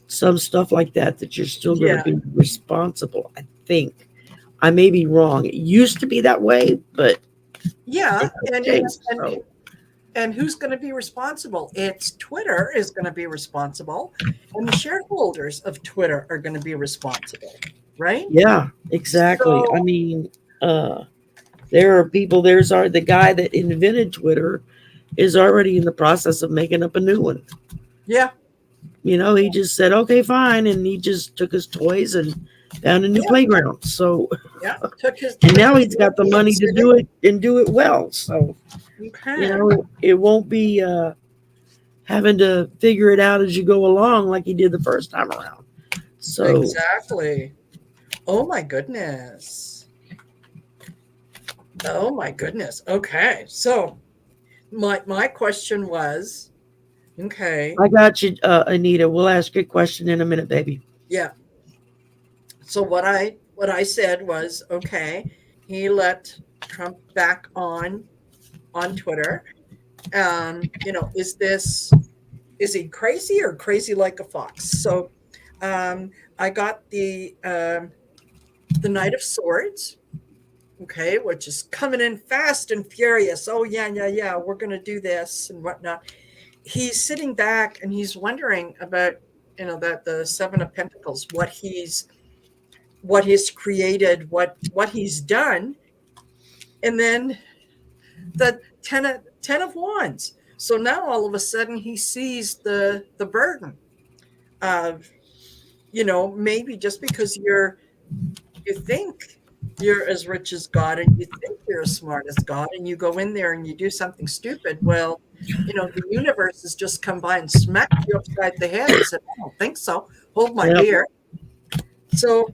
Speaker 1: stuff like that you're still going to
Speaker 2: yeah,
Speaker 1: be responsible. I think I may be wrong. It used to be that way, but
Speaker 2: yeah,
Speaker 1: it has changed. So
Speaker 2: and who's going to be responsible? It's Twitter is going to be responsible, and the shareholders of Twitter are going to be responsible, right?
Speaker 1: yeah, exactly. I
Speaker 2: So
Speaker 1: mean, uh, there are people. The guy that invented Twitter is already in the process of making up a new one.
Speaker 2: yeah,
Speaker 1: He just said, okay, fine. And he just took his toys and found a new
Speaker 2: yeah,
Speaker 1: playground. So,
Speaker 2: yeah.
Speaker 1: and
Speaker 2: Took
Speaker 1: now
Speaker 2: his
Speaker 1: he's got the
Speaker 2: money and
Speaker 1: money to
Speaker 2: said,
Speaker 1: do it and do it well. So,
Speaker 2: okay,
Speaker 1: it won't be having to figure it out as you go along like he did the first time around. So,
Speaker 2: exactly. Oh my goodness. Oh my goodness. Okay, so my question was, okay,
Speaker 1: I got you, Anita. We'll ask you a question in a minute, baby.
Speaker 2: yeah. So what I said was, okay, he let Trump back on Twitter. Is he crazy or crazy like a fox? So I got the Knight of Swords, okay, which is coming in fast and furious. Oh yeah, yeah, yeah, we're gonna do this and whatnot. He's sitting back and he's wondering about that the Seven of Pentacles, what he's created, what he's done, and then the ten of Wands. So now all of a sudden he sees the burden of maybe just because you think you're as rich as God and you think you're as smart as God and you go in there and you do something stupid. Well, the universe has just come by and smacked you upside the head and said, I don't think so. Hold my
Speaker 1: Yep.
Speaker 2: beer. So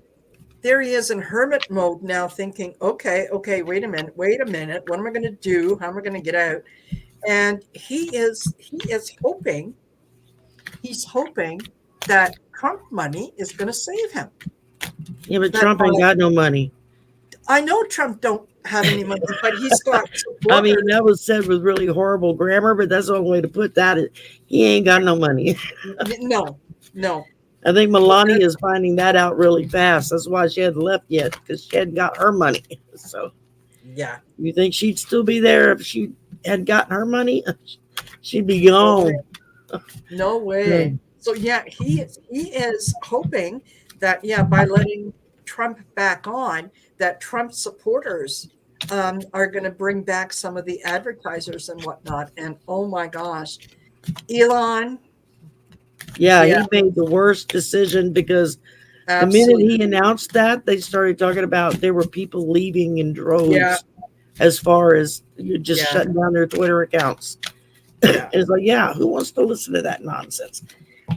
Speaker 2: there he is in hermit mode now thinking, okay, wait a minute. What am I going to do? How am I going to get out? And he's hoping that Trump money is going to save him.
Speaker 1: Yeah, but
Speaker 2: That
Speaker 1: Trump ain't got no money.
Speaker 2: I know Trump don't have any money, but he's got
Speaker 1: I mean,
Speaker 2: supporters.
Speaker 1: that was said with really horrible grammar, but that's the only way to put that. He ain't got no money.
Speaker 2: No, no.
Speaker 1: I think
Speaker 2: But
Speaker 1: Melania is finding that out really fast. That's why she hadn't left yet, because she hadn't got her money. So
Speaker 2: yeah,
Speaker 1: you think she'd still be there if she had gotten her money? She'd be
Speaker 2: no way.
Speaker 1: gone.
Speaker 2: No way.
Speaker 1: Hmm.
Speaker 2: So yeah, he is hoping that by letting Trump back on, that Trump supporters are going to bring back some of the advertisers and whatnot. And oh my gosh, Elon,
Speaker 1: Yeah,
Speaker 2: yeah,
Speaker 1: he made the worst decision because the minute
Speaker 2: absolutely,
Speaker 1: he announced that, they started talking about there were people leaving in
Speaker 2: yeah,
Speaker 1: droves as far as you just
Speaker 2: yeah,
Speaker 1: shutting down their Twitter accounts.
Speaker 2: yeah,
Speaker 1: It's like, yeah, who wants to listen to that nonsense?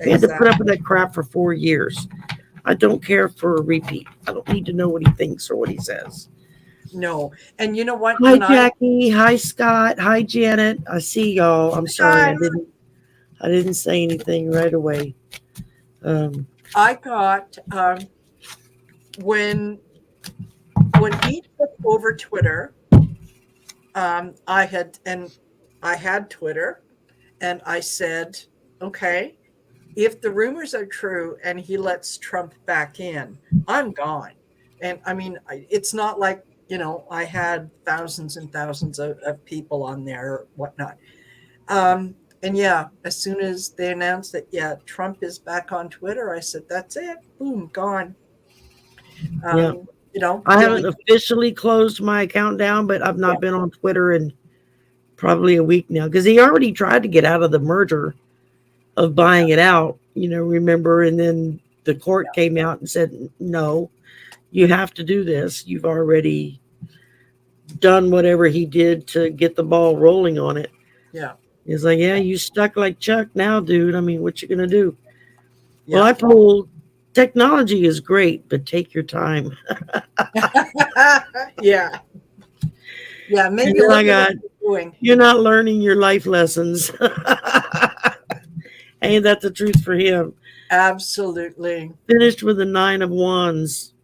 Speaker 1: We had to put
Speaker 2: exactly.
Speaker 1: up with that crap for 4 years. I don't care for a repeat. I don't need to know what he thinks or what he says.
Speaker 2: No, and you know what?
Speaker 1: Hi
Speaker 2: When I
Speaker 1: Jackie. Hi Scott. Hi Janet. I see y'all. I'm sorry
Speaker 2: time
Speaker 1: I didn't say anything right away. Um,
Speaker 2: I got when he took over Twitter, I had Twitter, and I said, okay, if the rumors are true and he lets Trump back in, I'm gone. And I mean, it's not like, I had thousands and thousands of people on there or whatnot. And yeah, as soon as they announced that, yeah, Trump is back on Twitter, I said, that's it. Boom, gone.
Speaker 1: yeah. I
Speaker 2: He'll
Speaker 1: haven't
Speaker 2: be,
Speaker 1: officially closed my account down, but I've
Speaker 2: yeah,
Speaker 1: not been on Twitter in probably a week now because he already tried to get out of the merger of
Speaker 2: yeah,
Speaker 1: buying it out, remember? And then the court came out and said, no, you have to do this. You've already done whatever he did to get the ball rolling on it.
Speaker 2: yeah,
Speaker 1: He's like, yeah, you stuck like Chuck now, dude. I mean, what you gonna do? Well,
Speaker 2: yeah.
Speaker 1: I told technology is great, but take your time.
Speaker 2: Yeah. Yeah. Maybe
Speaker 1: And I
Speaker 2: look at what
Speaker 1: got,
Speaker 2: you're doing.
Speaker 1: you're not learning your life lessons. Ain't that the truth for him?
Speaker 2: Absolutely.
Speaker 1: Finished with a 9 of Wands.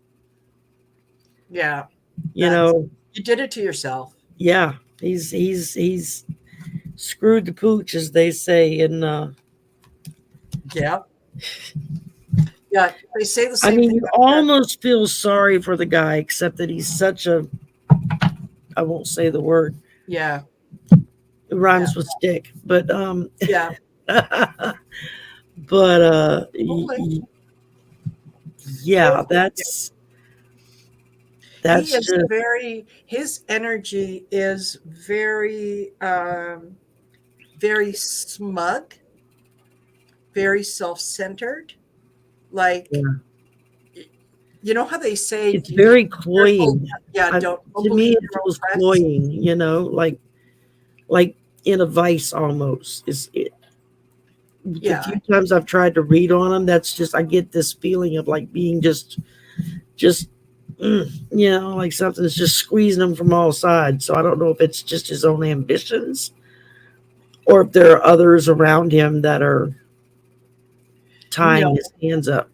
Speaker 2: Yeah.
Speaker 1: You
Speaker 2: That's,
Speaker 1: know,
Speaker 2: you did it to yourself.
Speaker 1: yeah, he's screwed the pooch, as they say. And
Speaker 2: Yeah. Yeah. They say the
Speaker 1: I
Speaker 2: same
Speaker 1: mean,
Speaker 2: thing
Speaker 1: you
Speaker 2: about America.
Speaker 1: almost feel sorry for the guy, except that he's such a, I won't say the word.
Speaker 2: Yeah.
Speaker 1: It
Speaker 2: Yeah.
Speaker 1: rhymes with stick, but
Speaker 2: Yeah.
Speaker 1: but
Speaker 2: Totally.
Speaker 1: yeah,
Speaker 2: Totally. Yeah. He
Speaker 1: that's
Speaker 2: is
Speaker 1: just
Speaker 2: his energy is very, very smug, very self centered. Like,
Speaker 1: yeah.
Speaker 2: you know how they say,
Speaker 1: It's very
Speaker 2: careful,
Speaker 1: cloying.
Speaker 2: yeah,
Speaker 1: I,
Speaker 2: don't
Speaker 1: to me,
Speaker 2: believe
Speaker 1: it
Speaker 2: your own
Speaker 1: feels
Speaker 2: press.
Speaker 1: cloying. Like in a vice almost. Is it? The
Speaker 2: Yeah.
Speaker 1: few times I've tried to read on him, that's just I get this feeling of like being just like something's just squeezing him from all sides. So I don't know if it's just his own ambitions or if there are others around him that are tying
Speaker 2: No,
Speaker 1: his hands up.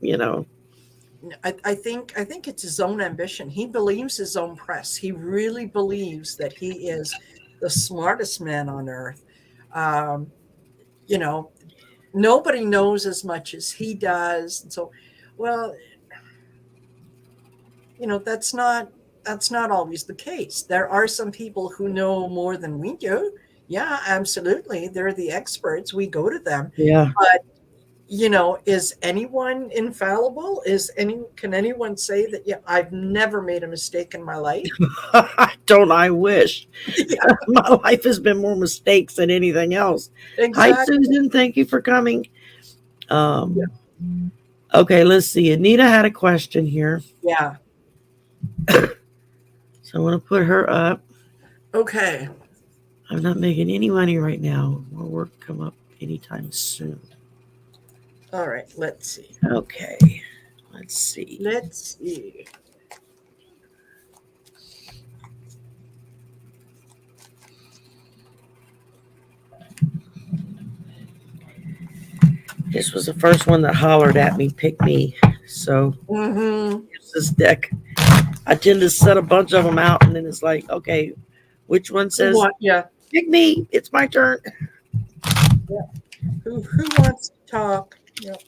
Speaker 2: I think it's his own ambition. He believes his own press. He really believes that he is the smartest man on earth. Um, you know, Nobody knows as much as he does. And so, well, that's not always the case. There are some people who know more than we do. Yeah, absolutely. They're the experts. We go to them.
Speaker 1: Yeah.
Speaker 2: But is anyone infallible? Can anyone say that, yeah, I've never made a mistake in my life?
Speaker 1: Don't I wish.
Speaker 2: Yeah,
Speaker 1: My life has been more mistakes than anything else. Hi,
Speaker 2: exactly.
Speaker 1: Susan. Thank you for coming.
Speaker 2: Yeah.
Speaker 1: Um, okay, let's see. Anita had a question here.
Speaker 2: Yeah.
Speaker 1: So I want to put her up.
Speaker 2: Okay.
Speaker 1: I'm not making any money right now. More work come up anytime soon.
Speaker 2: All right. Let's see.
Speaker 1: Okay. Let's see.
Speaker 2: Let's see.
Speaker 1: This was the first one that hollered at me, pick me. So
Speaker 2: Mm-hmm.
Speaker 1: here's this deck. I tend to set a bunch of them out, and then it's like, okay, which one says
Speaker 2: Yeah.
Speaker 1: pick me? It's my turn.
Speaker 2: Yeah. Who wants to talk? Yep.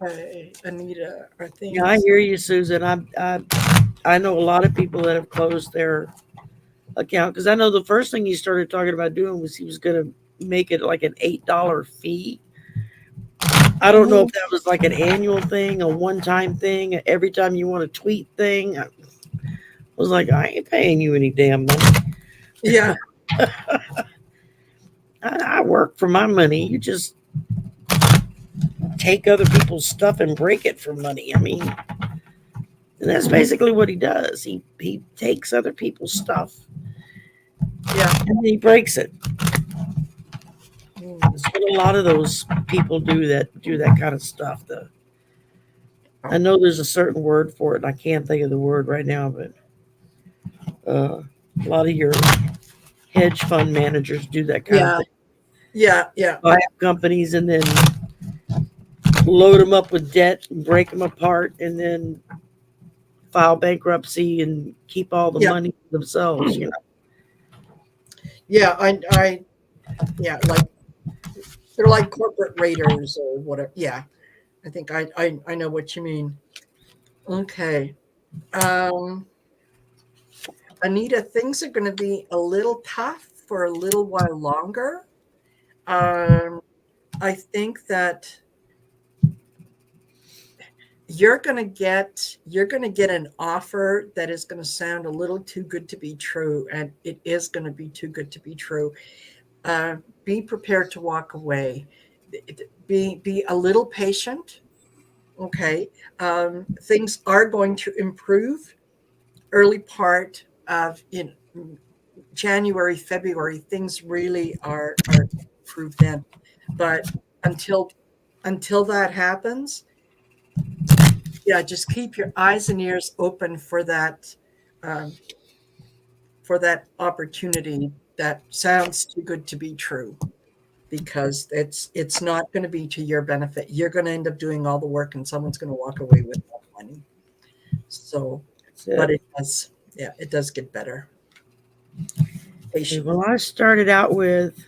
Speaker 2: Okay, Anita, are
Speaker 1: Yeah, I
Speaker 2: things?
Speaker 1: hear you, Susan. I know a lot of people that have closed their account because I know the first thing he started talking about doing was he was going to make it like an $8 fee. I don't know
Speaker 2: Mhm.
Speaker 1: if that was like an annual thing, a one-time thing, every time you want to tweet thing. was like, I ain't paying you any damn money.
Speaker 2: Yeah.
Speaker 1: I work for my money. You just take other people's stuff and break it for money. I mean, and that's basically what he does. He takes other people's stuff
Speaker 2: Yeah.
Speaker 1: and he breaks it.
Speaker 2: Mm.
Speaker 1: That's what a lot of those people do that kind of stuff. I know there's a certain word for it, and I can't think of the word right now, but a lot of your hedge fund managers do that kind of
Speaker 2: Yeah.
Speaker 1: thing.
Speaker 2: Yeah. Yeah.
Speaker 1: Buy up companies and then load them up with debt and break them apart and then file bankruptcy and keep all the
Speaker 2: Yeah.
Speaker 1: money for themselves,
Speaker 2: Yeah. Yeah. Like they're like corporate raiders or whatever. Yeah. I think I know what you mean. Okay. Um, Anita, things are going to be a little tough for a little while longer. Um, I think that you're going to get an offer that is going to sound a little too good to be true, and it is going to be too good to be true. Be prepared to walk away. Be a little patient. Okay, things are going to improve early part of January, February. Things really are improved then, but until until that happens, yeah, just keep your eyes and ears open um, for that opportunity that sounds too good to be true, because it's not going to be to your benefit. You're going to end up doing all the work, and someone's going to walk away with that money. So,
Speaker 1: That's
Speaker 2: but
Speaker 1: it.
Speaker 2: it does, yeah, it does get better.
Speaker 1: Okay,
Speaker 2: Patient.
Speaker 1: well, I started out with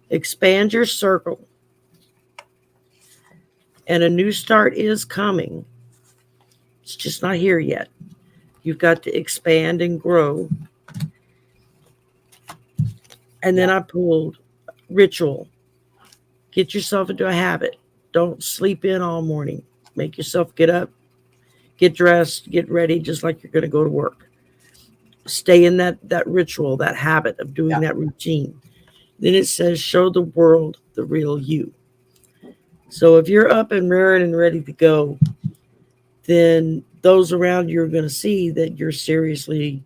Speaker 1: expand your circle, and a new start is coming. It's just not here yet. You've got to expand and grow. And then
Speaker 2: Yeah,
Speaker 1: I pulled ritual. Get yourself into a habit. Don't sleep in all morning. Make yourself get up, get dressed, get ready, just like you're going to go to work. Stay in that ritual, that habit of doing
Speaker 2: yeah,
Speaker 1: that routine. Then it says, show the world the real you. So if you're up and raring and ready to go, then those around you are going to see that you're seriously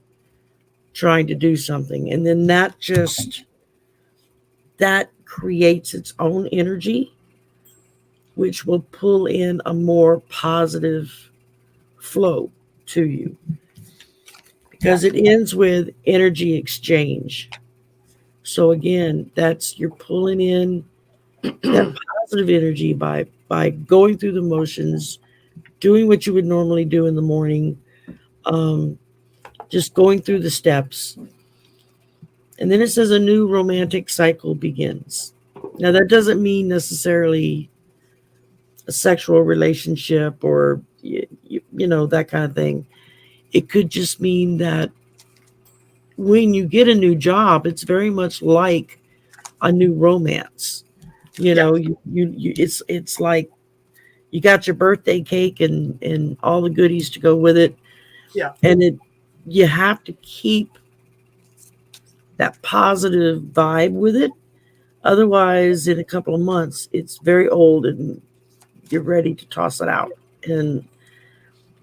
Speaker 1: trying to do something. And then that creates its own energy, which will pull in a more positive flow to you,
Speaker 2: yeah,
Speaker 1: because it ends with energy exchange. So again, that's you're pulling in that positive energy by going through the motions, doing what you would normally do in the morning, um, just going through the steps. And then it says a new romantic cycle begins. Now that doesn't mean necessarily a sexual relationship or that kind of thing. It could just mean that when you get a new job, it's very much like a new romance.
Speaker 2: yeah,
Speaker 1: It's like you got your birthday cake and all the goodies to go with it,
Speaker 2: yeah,
Speaker 1: and you have to keep that positive vibe with it. Otherwise, in a couple of months, it's very old and you're ready to toss it out. And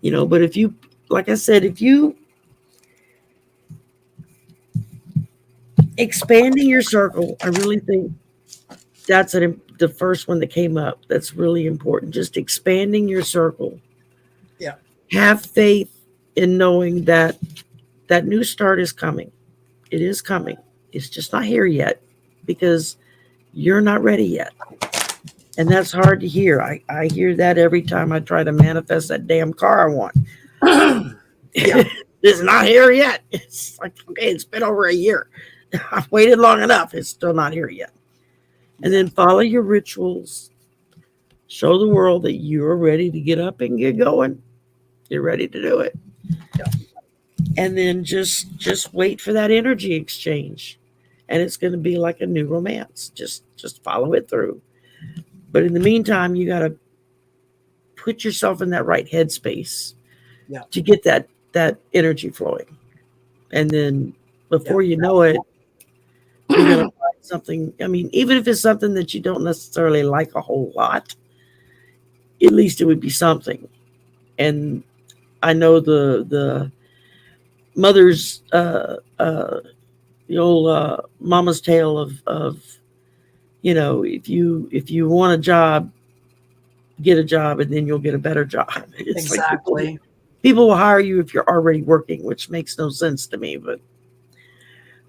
Speaker 1: but if you, like I said, if you expanding your circle, I really think that's the first one that came up. That's really important. Just expanding your circle.
Speaker 2: yeah,
Speaker 1: Have faith in knowing that that new start is coming. It is coming. It's just not here yet because you're not ready yet. And that's hard to hear. I hear that every time I try to manifest that damn car I want.
Speaker 2: yeah,
Speaker 1: It's not here yet. It's like, okay, it's been over a year. I've waited long enough. It's still not here yet. And
Speaker 2: yeah,
Speaker 1: then follow your rituals. Show the world that you're ready to get up and get going. You're ready to do it.
Speaker 2: yeah,
Speaker 1: And then just wait for that energy exchange. And it's going to be like a new romance. Just follow it through. But in the meantime, you got to put yourself in that right headspace
Speaker 2: yeah,
Speaker 1: to get that energy flowing. And then before
Speaker 2: Yeah.
Speaker 1: you know it, you're going to find something. I mean, even if it's something that you don't necessarily like a whole lot, at least it would be something. And I know the mother's the old mama's tale of if you want a job, get a job, and then you'll get a better job. It's like
Speaker 2: Exactly.
Speaker 1: people will hire you if you're already working, which makes no sense to me. But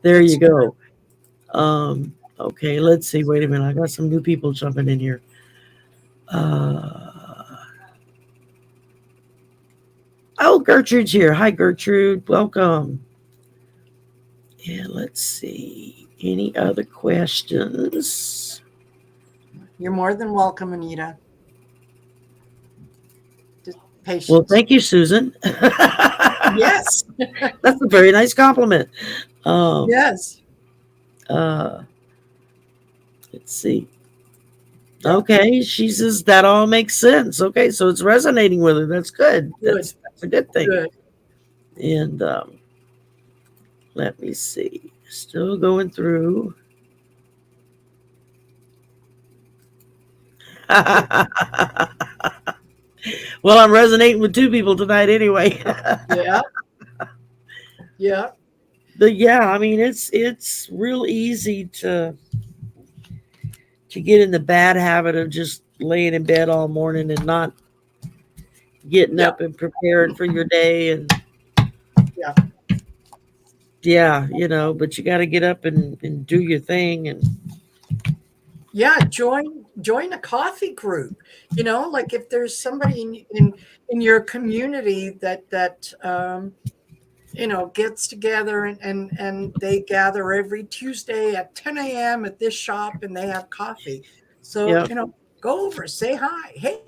Speaker 1: there
Speaker 2: It's
Speaker 1: you go. Okay, let's see. Wait a minute. I got some new people jumping in here. Uh, oh, Gertrude's here. Hi, Gertrude. Welcome. And let's see. Any other questions?
Speaker 2: You're more than welcome, Anita. Just
Speaker 1: Well,
Speaker 2: patience.
Speaker 1: thank you, Susan.
Speaker 2: Yes.
Speaker 1: That's a very nice compliment. Um,
Speaker 2: Yes.
Speaker 1: uh, let's see.
Speaker 2: Yeah.
Speaker 1: Okay, she says that all makes sense. Okay, so it's resonating with her. That's good.
Speaker 2: Good.
Speaker 1: That's a good thing.
Speaker 2: Good.
Speaker 1: And let me see. Still going through. Well, I'm resonating with two people tonight anyway.
Speaker 2: Yeah. Yeah.
Speaker 1: But yeah, I mean it's real easy to get in the bad habit of just laying in bed all morning and not getting
Speaker 2: Yeah.
Speaker 1: up and preparing for your day. And
Speaker 2: Yeah.
Speaker 1: yeah, but you got to get up and do your thing. And
Speaker 2: Yeah. Join a coffee group. Like if there's somebody in your community that gets together and they gather every Tuesday at 10 a.m. at this shop and they have coffee. So,
Speaker 1: yeah,
Speaker 2: go over, say hi. Hey,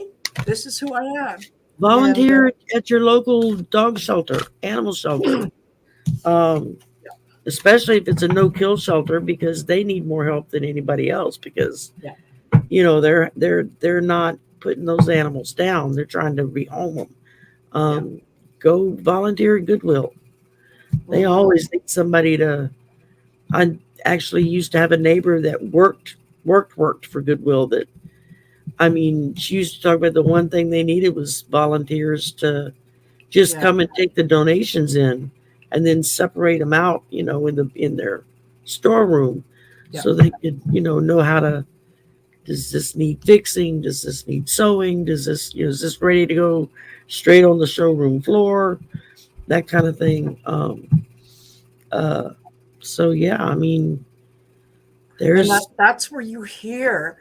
Speaker 2: this is who I am. And
Speaker 1: volunteer at your local dog shelter, animal shelter. Um, especially if it's a no-kill shelter, because they need more help than anybody else, because
Speaker 2: yeah,
Speaker 1: they're not putting those animals down, they're trying to rehome them.
Speaker 2: yeah.
Speaker 1: Go volunteer at Goodwill. They
Speaker 2: Mhm.
Speaker 1: always need somebody to. I actually used to have a neighbor that worked for Goodwill. That, I mean, she used to talk about the one thing they needed was volunteers to just
Speaker 2: Yeah,
Speaker 1: come and take the donations in, and then separate them out, in their storeroom,
Speaker 2: yeah,
Speaker 1: so they could, know how to. Does this need fixing? Does this need sewing? Is this ready to go straight on the showroom floor? That kind of thing. Uh, so yeah, I mean,
Speaker 2: and
Speaker 1: there's.
Speaker 2: that's where you hear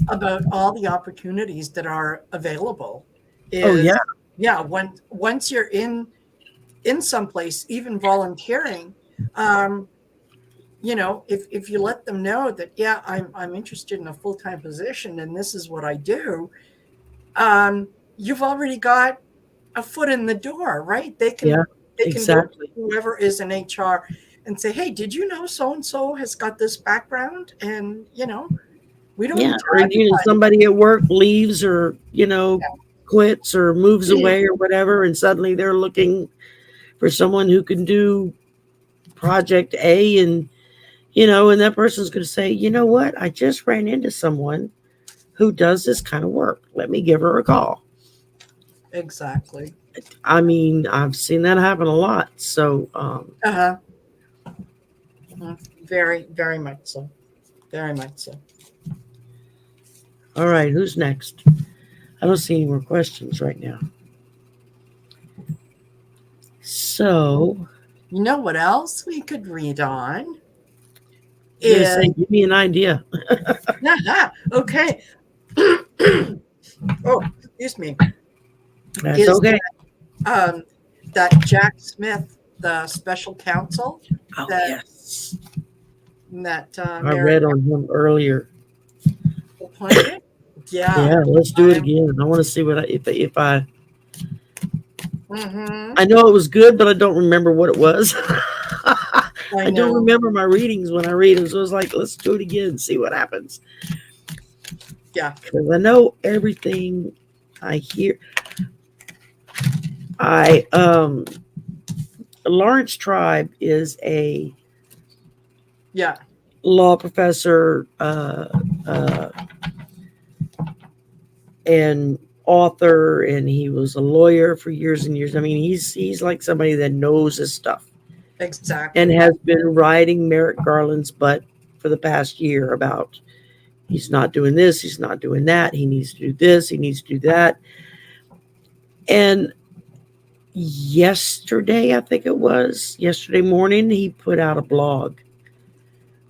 Speaker 2: about all the opportunities that are available.
Speaker 1: Oh
Speaker 2: Is
Speaker 1: yeah,
Speaker 2: yeah, once you're in someplace, even volunteering, um, if you let them know that, yeah, I'm interested in a full-time position and this is what I do, you've already got a foot in the door, right? They
Speaker 1: yeah,
Speaker 2: can go to
Speaker 1: exactly.
Speaker 2: whoever is in HR and say, hey, did you know so and so has got this background? And we don't
Speaker 1: Yeah,
Speaker 2: need to
Speaker 1: or
Speaker 2: advertise.
Speaker 1: somebody at work leaves, or quits or moves
Speaker 2: Yeah.
Speaker 1: away or whatever, and suddenly they're looking for someone who can do project A, and that person's going to say, you know what, I just ran into someone who does this kind of work. Let me give her a call.
Speaker 2: Exactly.
Speaker 1: I mean, I've seen that happen a lot. So,
Speaker 2: Uh-huh. Very, very much so. Very much so.
Speaker 1: all right, who's next? I don't see any more questions right now. So,
Speaker 2: You know what else we could read on
Speaker 1: I was going to say,
Speaker 2: is
Speaker 1: give me an idea.
Speaker 2: okay. Oh, excuse me.
Speaker 1: That's
Speaker 2: Is
Speaker 1: okay.
Speaker 2: um, that Jack Smith, the special counsel
Speaker 1: Oh,
Speaker 2: that
Speaker 1: yes. I
Speaker 2: Mary
Speaker 1: read on him earlier.
Speaker 2: appointed? Yeah.
Speaker 1: Yeah, let's do it
Speaker 2: I'm,
Speaker 1: again. I want to see if I
Speaker 2: mhm,
Speaker 1: I know it was good, but I don't remember what it was.
Speaker 2: I
Speaker 1: I don't
Speaker 2: know.
Speaker 1: remember my readings when I read them, so it's like, let's do it again and see what happens.
Speaker 2: Yeah.
Speaker 1: Because I know everything I hear. I Lawrence Tribe is a
Speaker 2: Yeah.
Speaker 1: law professor and author, and he was a lawyer for years and years. I mean, he's like somebody that knows his stuff and
Speaker 2: Exactly.
Speaker 1: has been riding Merrick Garland's butt for the past year about he's not doing this, he's not doing that, he needs to do this, he needs to do that. And yesterday, I think it was yesterday morning, he put out a blog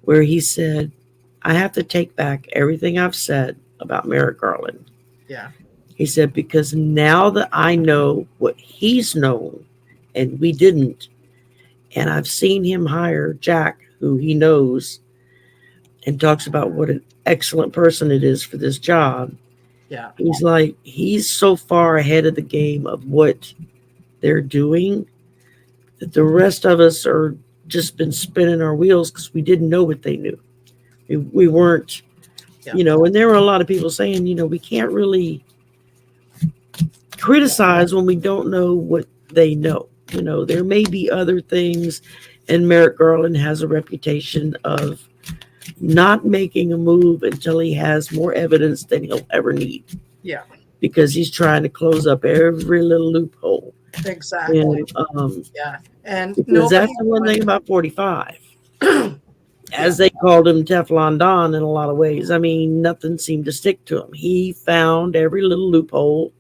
Speaker 1: where he said, I have to take back everything I've said about Merrick Garland.
Speaker 2: Yeah.
Speaker 1: He said, because now that I know what he's known and we didn't, and I've seen him hire Jack, who he knows, and talks about what an excellent person it is for this job.
Speaker 2: Yeah.
Speaker 1: He's like, he's so far ahead of the game of what they're doing that the rest of us are just been spinning our wheels because we didn't know what they knew. We weren't,
Speaker 2: Yeah.
Speaker 1: and there were a lot of people saying, we can't really criticize when we don't know what they know. There may be other things, and Merrick Garland has a reputation of not making a move until he has more evidence than he'll ever need.
Speaker 2: Yeah.
Speaker 1: Because he's trying to close up every little loophole.
Speaker 2: Exactly.
Speaker 1: And,
Speaker 2: yeah. And
Speaker 1: because that's the one thing about 45. As they called him, Teflon Don in a lot of ways. I mean, nothing seemed to stick to him. He found every little loophole.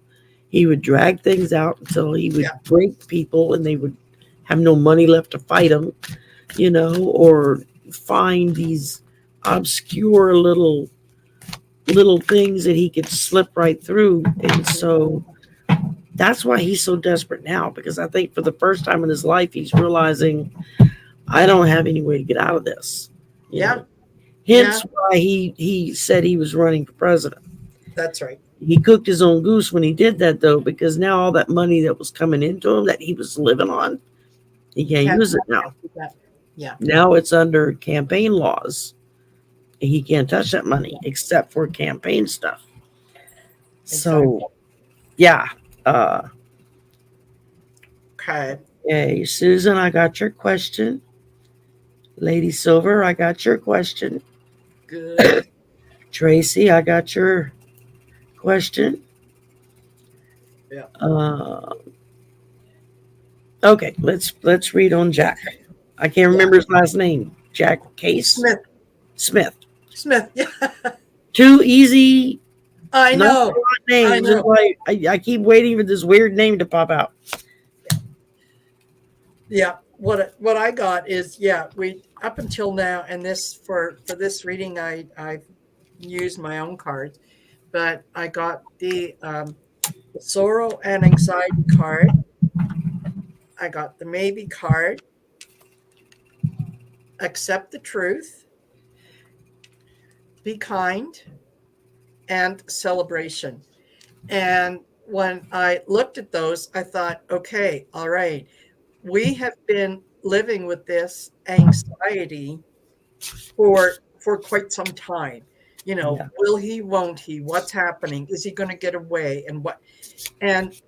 Speaker 1: He would drag things out until he would break people and they would have no money left to fight him, or find these obscure little things that he could slip right through. And so that's why he's so desperate now, because I think for the first time in his life, he's realizing I don't have any way to get out of this. Hence why he said he was running for president.
Speaker 2: That's right.
Speaker 1: He cooked his own goose when he did that, though, because now all that money that was coming into him that he was living on, he can't use it now.
Speaker 2: Yeah.
Speaker 1: Now it's under campaign laws. He can't touch that money except for campaign stuff.
Speaker 2: Exactly.
Speaker 1: So, yeah.
Speaker 2: Okay.
Speaker 1: Hey, Susan, I got your question. Lady Silver, I got your question.
Speaker 2: Good.
Speaker 1: Tracy, I got your question.
Speaker 2: Yeah.
Speaker 1: Okay, let's read on Jack. I can't remember his last name. Jack Case? Smith.
Speaker 2: Yeah.
Speaker 1: Too easy.
Speaker 2: I know.
Speaker 1: Names. I know. Like, I keep waiting for this weird name to pop out.
Speaker 2: Yeah. What I got is we up until now, and this for this reading I used my own cards, but I got the sorrow and anxiety card. I got the maybe card, accept the truth, be kind, and celebration. And when I looked at those, I thought, okay, all right, we have been living with this anxiety for quite some time. Will he, won't he? What's happening? Is he going to get away? And what? And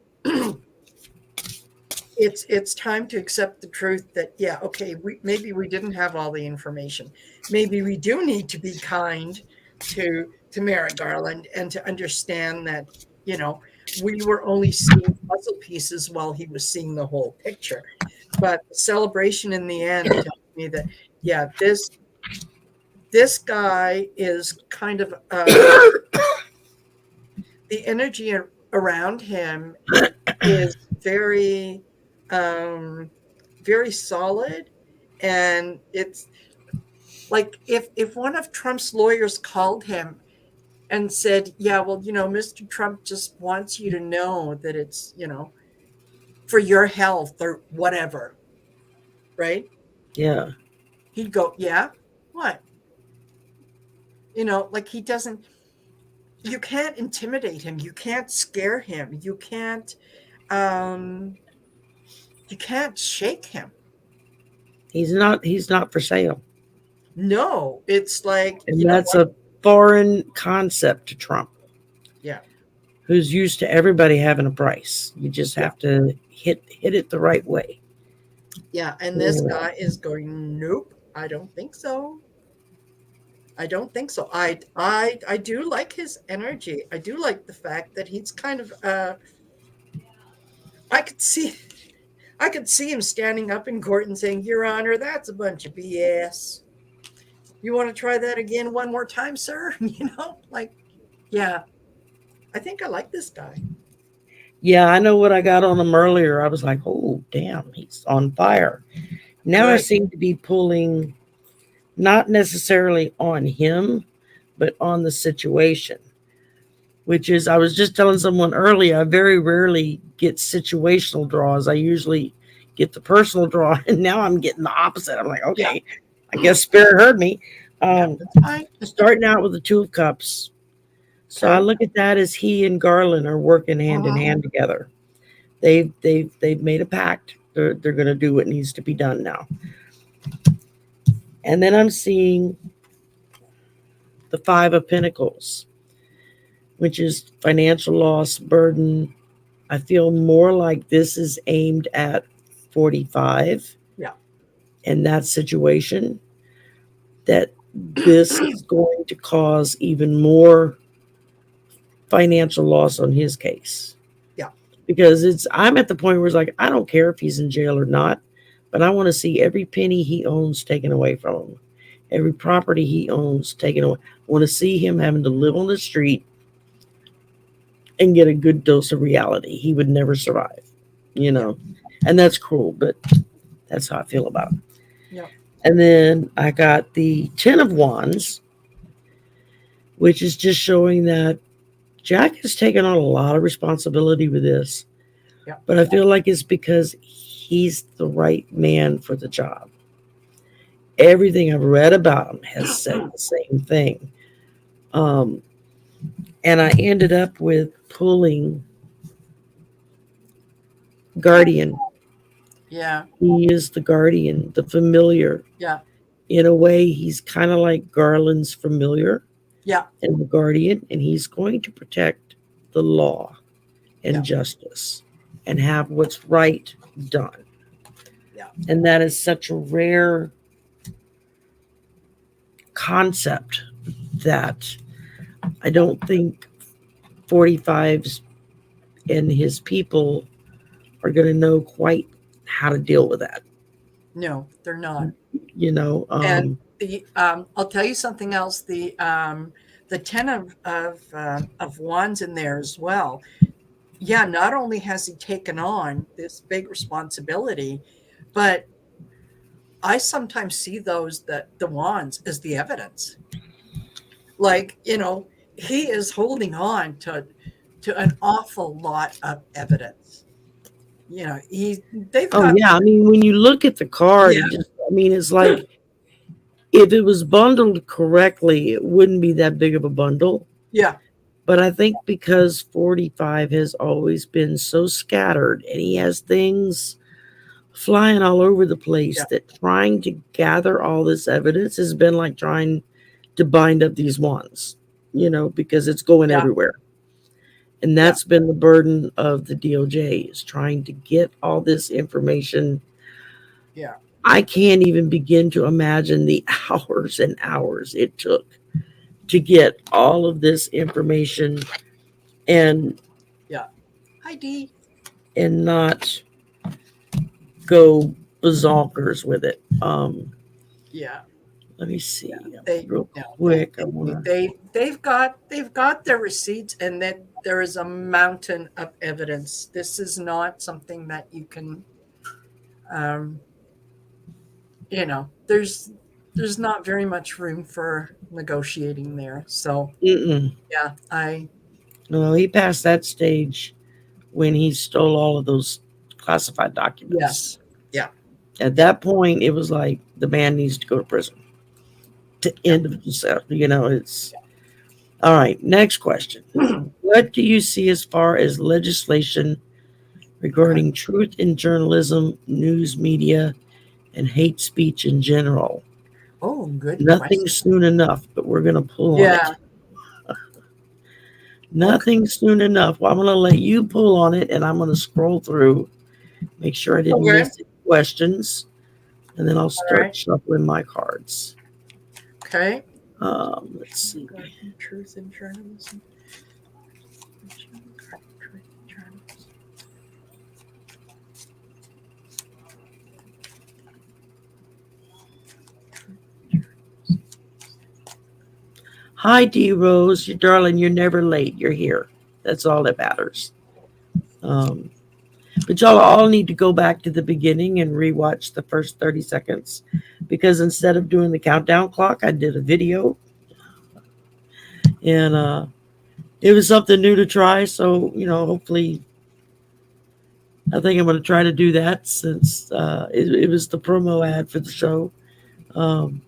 Speaker 2: it's time to accept the truth that okay, maybe we didn't have all the information. Maybe we do need to be kind to Merrick Garland and to understand that we were only seeing puzzle pieces while he was seeing the whole picture. But celebration in the end tells me that this guy is kind of the energy around him is very very solid, and it's like if one of Trump's lawyers called him and said, Mr. Trump just wants you to know that it's for your health or whatever, right?
Speaker 1: Yeah.
Speaker 2: He'd go, what? Like he doesn't. You can't intimidate him. You can't scare him. You can't shake him.
Speaker 1: He's not for sale.
Speaker 2: No, it's like,
Speaker 1: and that's a foreign concept to Trump.
Speaker 2: Yeah.
Speaker 1: Who's used to everybody having a price. You just have to hit it the right way.
Speaker 2: Yeah, and this guy is going, nope, I don't think so. I don't think so. I do like his energy. I do like the fact that he's kind of I could see I could see him standing up in court and saying, "Your Honor, that's a bunch of BS. You want to try that again one more time, sir?" Like, yeah, I think I like this guy.
Speaker 1: Yeah, I know what I got on him earlier. I was like, oh, damn, he's on fire. Now I
Speaker 2: Good.
Speaker 1: seem to be pulling not necessarily on him, but on the situation, which is, I was just telling someone earlier, I very rarely get situational draws. I usually get the personal draw, and now I'm getting the opposite. I'm like,
Speaker 2: Yeah,
Speaker 1: okay, I guess Spirit heard me.
Speaker 2: yeah,
Speaker 1: Um,
Speaker 2: that's fine.
Speaker 1: Starting out with the Two of Cups. So I
Speaker 2: Okay.
Speaker 1: look at that as he and Garland are working hand in
Speaker 2: Uh-huh.
Speaker 1: hand together. They've made a pact. They're going to do what needs to be done now. And then I'm seeing the Five of Pentacles, which is financial loss, burden. I feel more like this is aimed at 45
Speaker 2: Yeah.
Speaker 1: in that situation, that this is going to cause even more financial loss on his case.
Speaker 2: Yeah.
Speaker 1: Because I'm at the point where it's like, I don't care if he's in jail or not, but I want to see every penny he owns taken away from him, every property he owns taken away. I want to see him having to live on the street and get a good dose of reality. He would never survive, you
Speaker 2: Yeah.
Speaker 1: know, and that's cruel, but that's how I feel about it.
Speaker 2: Yeah.
Speaker 1: And then I got the Ten of Wands, which is just showing that Jack has taken on a lot of responsibility with this,
Speaker 2: Yeah.
Speaker 1: but I feel like it's because he's the right man for the job. Everything I've read about him has said the same thing. Um, and I ended up with pulling Guardian.
Speaker 2: Yeah.
Speaker 1: He is the guardian, the familiar.
Speaker 2: Yeah.
Speaker 1: In a way, he's kind of like Garland's familiar
Speaker 2: Yeah.
Speaker 1: and the guardian, and he's going to protect the law and
Speaker 2: Yeah.
Speaker 1: justice and have what's right done.
Speaker 2: Yeah.
Speaker 1: And that is such a rare concept that I don't think 45s and his people are going to know quite how to deal with that.
Speaker 2: No, they're not.
Speaker 1: You know,
Speaker 2: And I'll tell you something else. The ten of wands in there as well. Yeah, not only has he taken on this big responsibility, but I sometimes see those that the wands as the evidence. Like, he is holding on to an awful lot of evidence. They've
Speaker 1: oh
Speaker 2: got,
Speaker 1: yeah, I mean, when you look at the card,
Speaker 2: yeah,
Speaker 1: it just, I mean, it's like if it was bundled correctly, it wouldn't be that big of a bundle.
Speaker 2: yeah,
Speaker 1: But I think because 45 has always been so scattered and he has things flying all over the place,
Speaker 2: yeah,
Speaker 1: that trying to gather all this evidence has been like trying to bind up these wands, because it's going
Speaker 2: yeah,
Speaker 1: everywhere. And
Speaker 2: yeah,
Speaker 1: that's been the burden of the DOJ, is trying to get all this information.
Speaker 2: yeah,
Speaker 1: I can't even begin to imagine the hours and hours it took to get all of this information and
Speaker 2: yeah. Hi, Dee.
Speaker 1: and not go bazonkers with it.
Speaker 2: Yeah.
Speaker 1: Let me see
Speaker 2: They
Speaker 1: real
Speaker 2: no,
Speaker 1: quick. I want to.
Speaker 2: they've got their receipts, and then there is a mountain of evidence. This is not something that you can, um, there's not very much room for negotiating there. So yeah,
Speaker 1: No, he passed that stage when he stole all of those classified documents.
Speaker 2: yes, yeah,
Speaker 1: At
Speaker 2: yeah,
Speaker 1: that point, it was like the man needs to go to prison to
Speaker 2: yeah.
Speaker 1: end of himself. It's all right. Next question. What do you see as far as legislation
Speaker 2: Okay.
Speaker 1: regarding truth in journalism, news media, and hate speech in general?
Speaker 2: Oh, good
Speaker 1: Nothing
Speaker 2: question.
Speaker 1: soon enough, but we're going to pull on it.
Speaker 2: Yeah. Okay.
Speaker 1: Nothing soon enough. Well, I'm going to let you pull on it, and I'm going to scroll through, make sure I didn't
Speaker 2: Okay.
Speaker 1: miss questions, and then I'll start
Speaker 2: right.
Speaker 1: shuffling my cards.
Speaker 2: Okay.
Speaker 1: Let's see.
Speaker 2: Truth in journalism.
Speaker 1: Hi, D Rose, you darling. You're never late. You're here. That's all that matters. Um, but y'all all need to go back to the beginning and rewatch the first 30 seconds, because instead of doing the countdown clock, I did a video, and it was something new to try. So, hopefully, I think I'm going to try to do that, since it was the promo ad for the show. Um,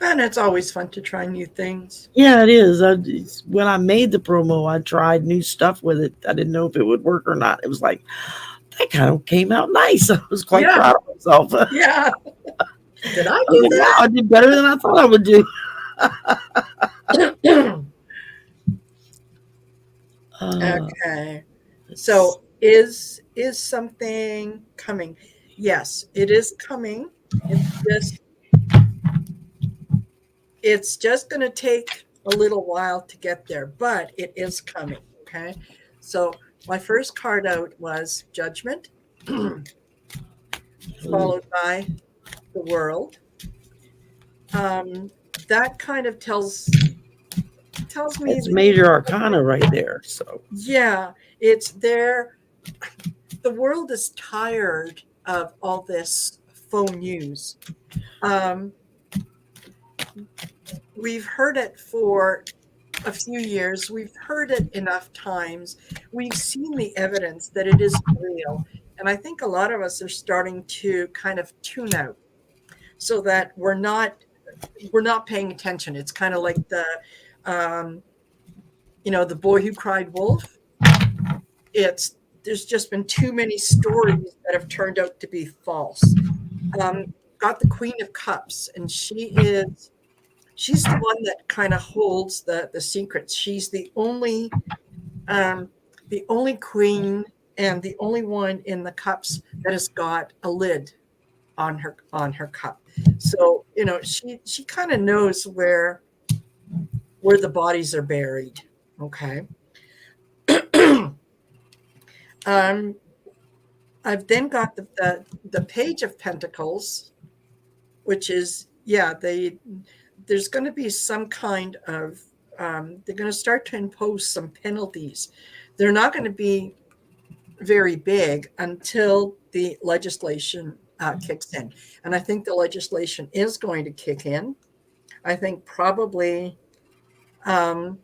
Speaker 2: And it's always fun to try new things.
Speaker 1: yeah, it is. When I made the promo, I tried new stuff with it. I didn't know if it would work or not. It was like, that kind of came out nice. I was quite
Speaker 2: Yeah.
Speaker 1: proud of myself.
Speaker 2: Yeah. Did I
Speaker 1: I
Speaker 2: do
Speaker 1: was like, wow, I did better than I thought I would do.
Speaker 2: that?
Speaker 1: Uh,
Speaker 2: Okay. So is something coming? Yes, it is coming. It's just going to take a little while to get there, but it is coming. Okay. So my first card out was Judgment, followed by the World. That kind of tells me
Speaker 1: it's major arcana right there. So
Speaker 2: yeah, it's there. The world is tired of all this faux news. We've heard it for a few years. We've heard it enough times. We've seen the evidence that it is real. And I think a lot of us are starting to kind of tune out, so that we're not paying attention. It's kind of like the Boy Who Cried Wolf. There's just been too many stories that have turned out to be false. Got the Queen of Cups, and she's the one that kind of holds the secrets. She's the only queen and the only one in the cups that has got a lid on her cup. So she kind of knows where the bodies are buried. Okay. I've then got the Page of Pentacles, which is there's going to be some kind of they're going to start to impose some penalties. They're not going to be very big until the legislation kicks in, and I think the legislation is going to kick in. I think probably at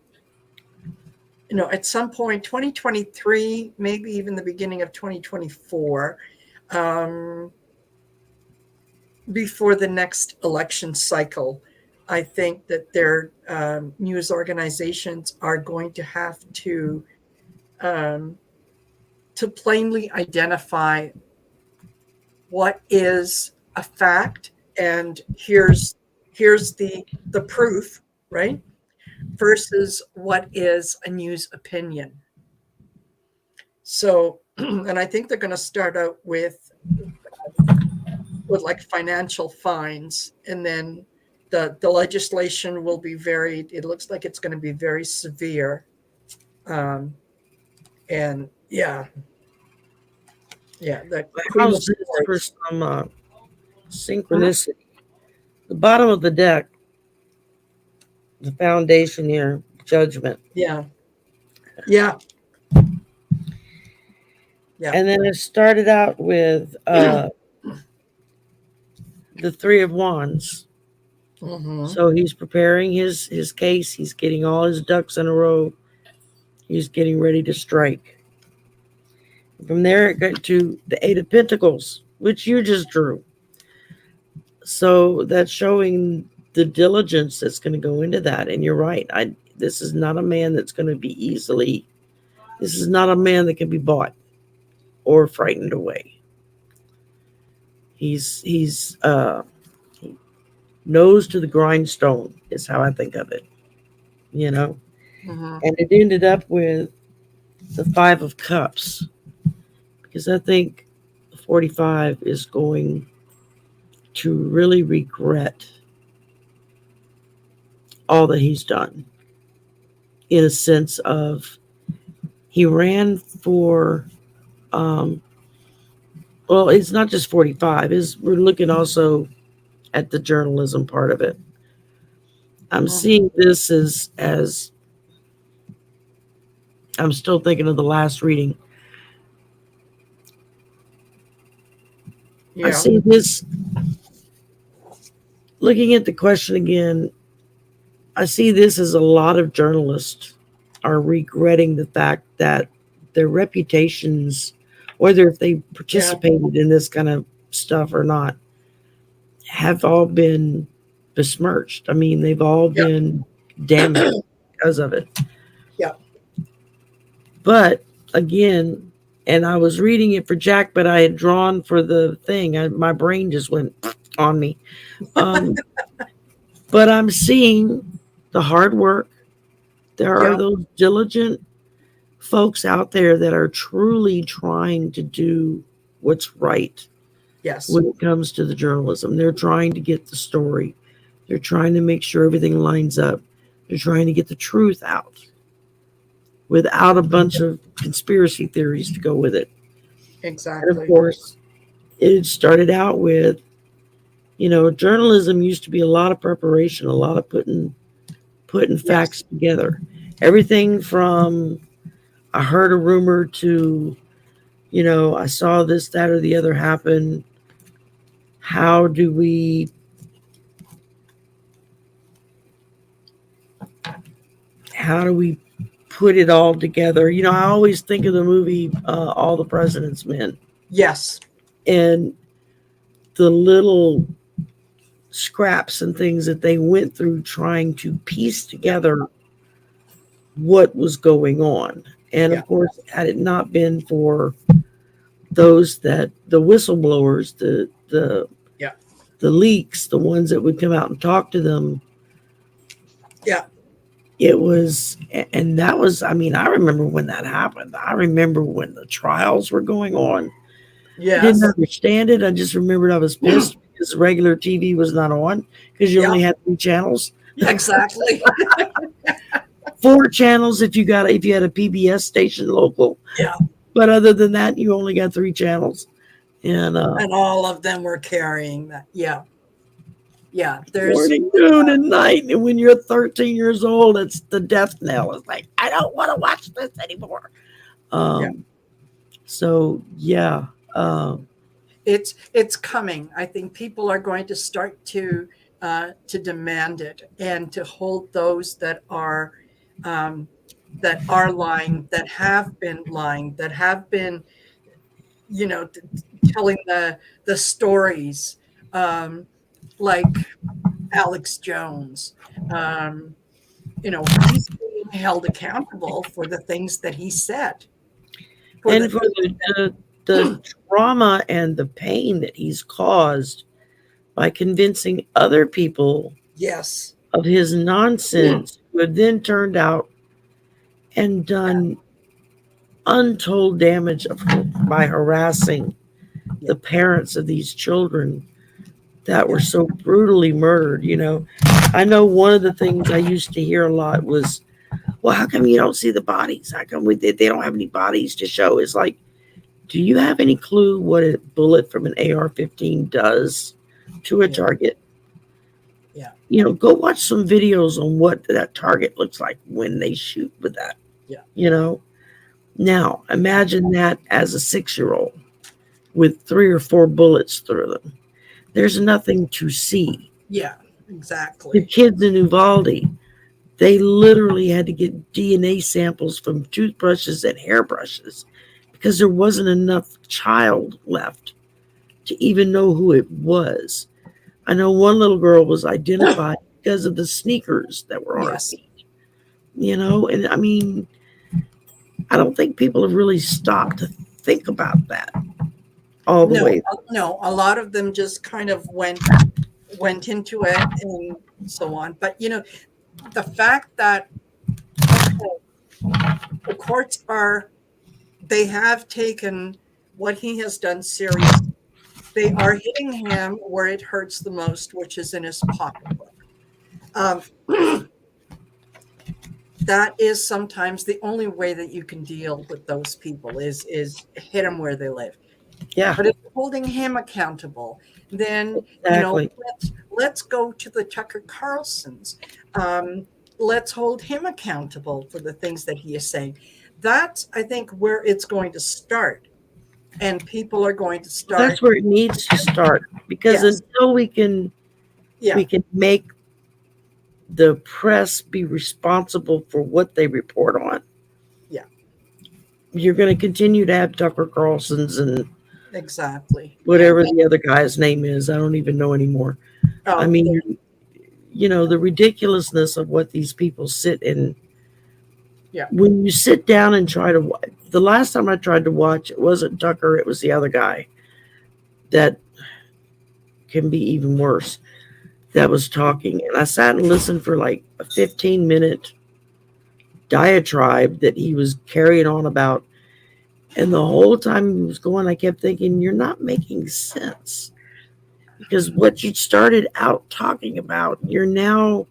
Speaker 2: some point 2023, maybe even the beginning of 2024, before the next election cycle. I think that their news organizations are going to have to plainly identify what is a fact, and here's the proof, right? Versus what is a news opinion. So, and I think they're going to start out with like financial fines, and then the legislation will be it looks like it's going to be very severe. And the Queen
Speaker 1: how's
Speaker 2: of
Speaker 1: this for
Speaker 2: Swords.
Speaker 1: some synchronicity? The bottom of the deck, the foundation here, Judgment.
Speaker 2: Yeah.
Speaker 1: And then it started out with the Three of Wands.
Speaker 2: Mm-hmm.
Speaker 1: So he's preparing his case. He's getting all his ducks in a row. He's getting ready to strike. From there, it got to the Eight of Pentacles, which you just drew. So that's showing the diligence that's going to go into that. And you're right. This is not a man that's going to be easily. This is not a man that can be bought or frightened away. He's nose to the grindstone is how I think of it.
Speaker 2: Mm-hmm.
Speaker 1: And it ended up with the Five of Cups, because I think 45 is going to really regret all that he's done, in a sense of he ran for, um, well, it's not just 45, is we're looking also at the journalism part of it. I'm
Speaker 2: Mhm.
Speaker 1: seeing this as I'm still thinking of the last reading. I
Speaker 2: Yeah.
Speaker 1: see this, looking at the question again, I see this as a lot of journalists are regretting the fact that their reputations, whether if they
Speaker 2: Yeah.
Speaker 1: participated in this kind of stuff or not, have all been besmirched. I mean, they've all
Speaker 2: Yeah.
Speaker 1: been damaged because of it.
Speaker 2: Yeah.
Speaker 1: But again, and I was reading it for Jack, but I had drawn for the thing. My brain just went on me. Um, but I'm seeing the hard work. There are
Speaker 2: Yeah.
Speaker 1: those diligent folks out there that are truly trying to do what's right
Speaker 2: Yes.
Speaker 1: when it comes to the journalism. They're trying to get the story. They're trying to make sure everything lines up. They're trying to get the truth out without a bunch of conspiracy theories to go with it. And of
Speaker 2: Exactly.
Speaker 1: course, it started out with, journalism used to be a lot of preparation, a lot of putting
Speaker 2: Yes.
Speaker 1: facts together. Everything from I heard a rumor to, I saw this, that, or the other happen. How do we how do we put it all together? I always think of the movie All the President's Men,
Speaker 2: Yes.
Speaker 1: and the little scraps and things that they went through trying to piece
Speaker 2: Yeah.
Speaker 1: together what was going on. And
Speaker 2: Yeah.
Speaker 1: of course, had it not been for those that the whistleblowers,
Speaker 2: Yeah.
Speaker 1: the leaks, the ones that would come out and talk to them,
Speaker 2: Yeah.
Speaker 1: it was, and that was, I mean, I remember when that happened. I remember when the trials were going on. I didn't
Speaker 2: Yes.
Speaker 1: understand it. I just remembered I was pissed because regular TV was not on because you
Speaker 2: Yeah.
Speaker 1: only had 3 channels.
Speaker 2: Exactly.
Speaker 1: 4 channels if you had a PBS station local.
Speaker 2: Yeah.
Speaker 1: But other than that, you only got 3 channels. And
Speaker 2: And all of them were carrying that. Yeah. Yeah. There's,
Speaker 1: morning, noon, and night. And when you're 13 years old, it's the death knell. It's like, I don't want to watch this anymore.
Speaker 2: yeah.
Speaker 1: So yeah. Um,
Speaker 2: It's coming. I think people are going to start to demand it and to hold those um, that are lying, that have been lying, that have been, telling the stories, like Alex Jones. Um, he's being held accountable for the things that he said, for the
Speaker 1: and for
Speaker 2: things
Speaker 1: the trauma and the pain that he's caused by convincing other people
Speaker 2: yes,
Speaker 1: of his nonsense, who have then turned out and
Speaker 2: yeah,
Speaker 1: done untold damage by harassing
Speaker 2: yeah,
Speaker 1: the parents of these children that were so brutally murdered. I know one of the things I used to hear a lot was, well, how come you don't see the bodies? How come they don't have any bodies to show? It's like, do you have any clue what a bullet from an AR-15 does to a
Speaker 2: yeah,
Speaker 1: target?
Speaker 2: yeah,
Speaker 1: Go watch some videos on what that target looks like when they shoot with that.
Speaker 2: yeah,
Speaker 1: You know, now imagine that as a 6-year-old with 3 or 4 bullets through them. There's nothing to see.
Speaker 2: yeah,
Speaker 1: The
Speaker 2: exactly.
Speaker 1: kids in Uvalde, they literally had to get DNA samples from toothbrushes and hairbrushes because there wasn't enough child left to even know who it was. I know one little girl was identified because of the sneakers that were on her
Speaker 2: Yes.
Speaker 1: feet. And I mean, I don't think people have really stopped to think about that all the
Speaker 2: No,
Speaker 1: way.
Speaker 2: no, a lot of them just kind of went into it and so on. But the fact that, okay, the courts they have taken what he has done seriously. They are hitting him where it hurts the most, which is in his pocketbook. Um, that is sometimes the only way that you can deal with those people is hit them where they live.
Speaker 1: Yeah,
Speaker 2: But if you're holding him accountable, then
Speaker 1: exactly.
Speaker 2: let's go to the Tucker Carlsons. Let's hold him accountable for the things that he is saying. That's, I think, where it's going to start, and people are going to
Speaker 1: Well, that's
Speaker 2: start.
Speaker 1: where it needs to start, because
Speaker 2: Yes,
Speaker 1: until we can
Speaker 2: yeah,
Speaker 1: make the press be responsible for what they report on,
Speaker 2: yeah,
Speaker 1: you're going to continue to have Tucker Carlson's and
Speaker 2: exactly. And
Speaker 1: whatever the other guy's name is. I don't even know anymore. I
Speaker 2: oh,
Speaker 1: mean, the ridiculousness of what these people sit in.
Speaker 2: yeah,
Speaker 1: When you sit down and try to watch, the last time I tried to watch, it wasn't Tucker, it was the other guy that can be even worse, that was talking. And I sat and listened for like a 15-minute diatribe that he was carrying on about. And the whole time he was going, I kept thinking, you're not making sense. Because what you started out talking about, you're now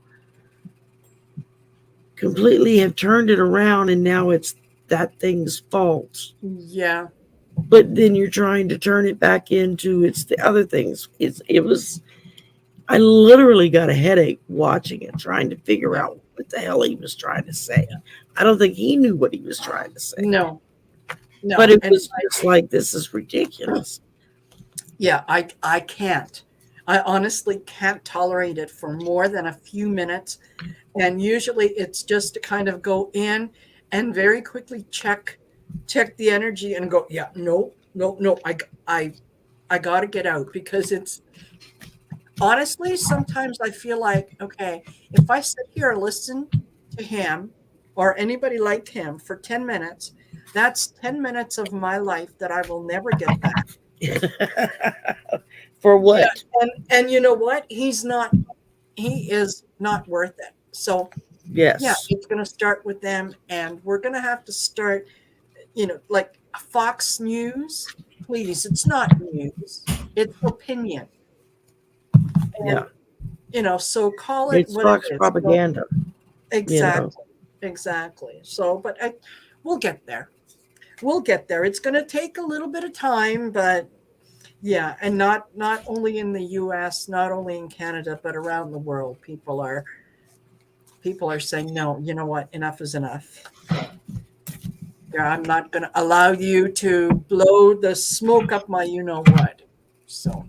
Speaker 1: completely have turned it around, and now it's that thing's fault.
Speaker 2: yeah,
Speaker 1: But then you're trying to turn it back into it's the other things. It was I literally got a headache watching it, trying to figure
Speaker 2: yeah.
Speaker 1: out what the hell he was trying to say. I don't think he knew what he was trying to say.
Speaker 2: No,
Speaker 1: But
Speaker 2: no,
Speaker 1: it
Speaker 2: and
Speaker 1: was just like, this is ridiculous.
Speaker 2: yeah, I can't. I honestly can't tolerate it for more than a few minutes. And usually it's just to kind of go in and very quickly check the energy and go, yeah, no, no, no, I got to get out, because it's honestly, sometimes I feel like, okay, if I sit here and listen to him or anybody like him for 10 minutes, that's 10 minutes of my life that I will never get back.
Speaker 1: For
Speaker 2: Yeah,
Speaker 1: what?
Speaker 2: and you know what? He is not worth it. So yeah,
Speaker 1: Yes.
Speaker 2: it's going to start with them, and we're going to have to start, like Fox News. Please, it's not news; it's opinion, and
Speaker 1: Yeah.
Speaker 2: so call it
Speaker 1: It's
Speaker 2: what it
Speaker 1: Fox
Speaker 2: is. So
Speaker 1: propaganda, you know.
Speaker 2: exactly, exactly. So, but we'll get there. We'll get there. It's going to take a little bit of time, but yeah, and not only in the U.S., not only in Canada, but around the world, people are saying, no, you know what, enough is enough. Yeah, I'm not going to allow you to blow the smoke up my you know what. So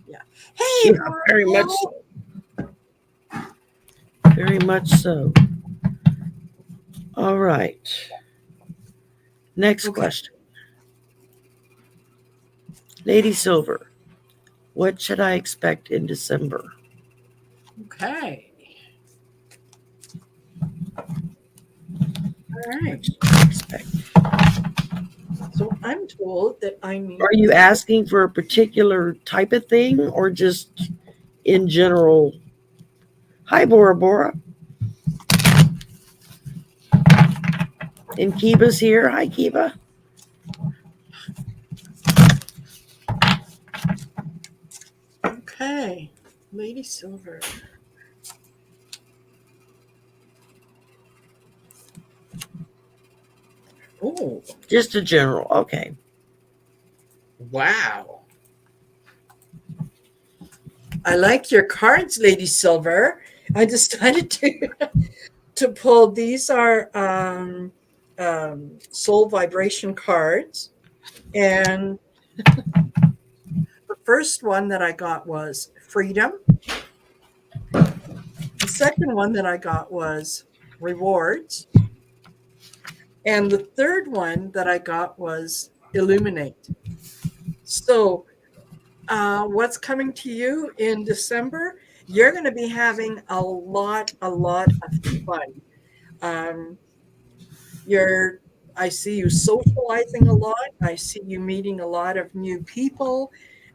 Speaker 2: yeah. Hey,
Speaker 1: Yeah, very much
Speaker 2: Mario.
Speaker 1: so. Very much so. All right. Next
Speaker 2: Okay.
Speaker 1: question. Lady Silver, what should I expect in December?
Speaker 2: Okay. All right.
Speaker 1: What should I expect?
Speaker 2: So I'm told that I need
Speaker 1: Are you
Speaker 2: to.
Speaker 1: asking for a particular type of thing or just in general? Hi, Bora Bora. And Kiba's here. Hi, Kiba.
Speaker 2: Okay. Lady Silver. Oh,
Speaker 1: Just a general. Okay.
Speaker 2: wow. I like your cards, Lady Silver. I decided to pull. These are soul vibration cards, and the first one that I got was freedom. The second one that I got was rewards, and the third one that I got was illuminate. So, what's coming to you in December? You're going to be having a lot of fun. Um, you're I see you socializing a lot. I see you meeting a lot of new people,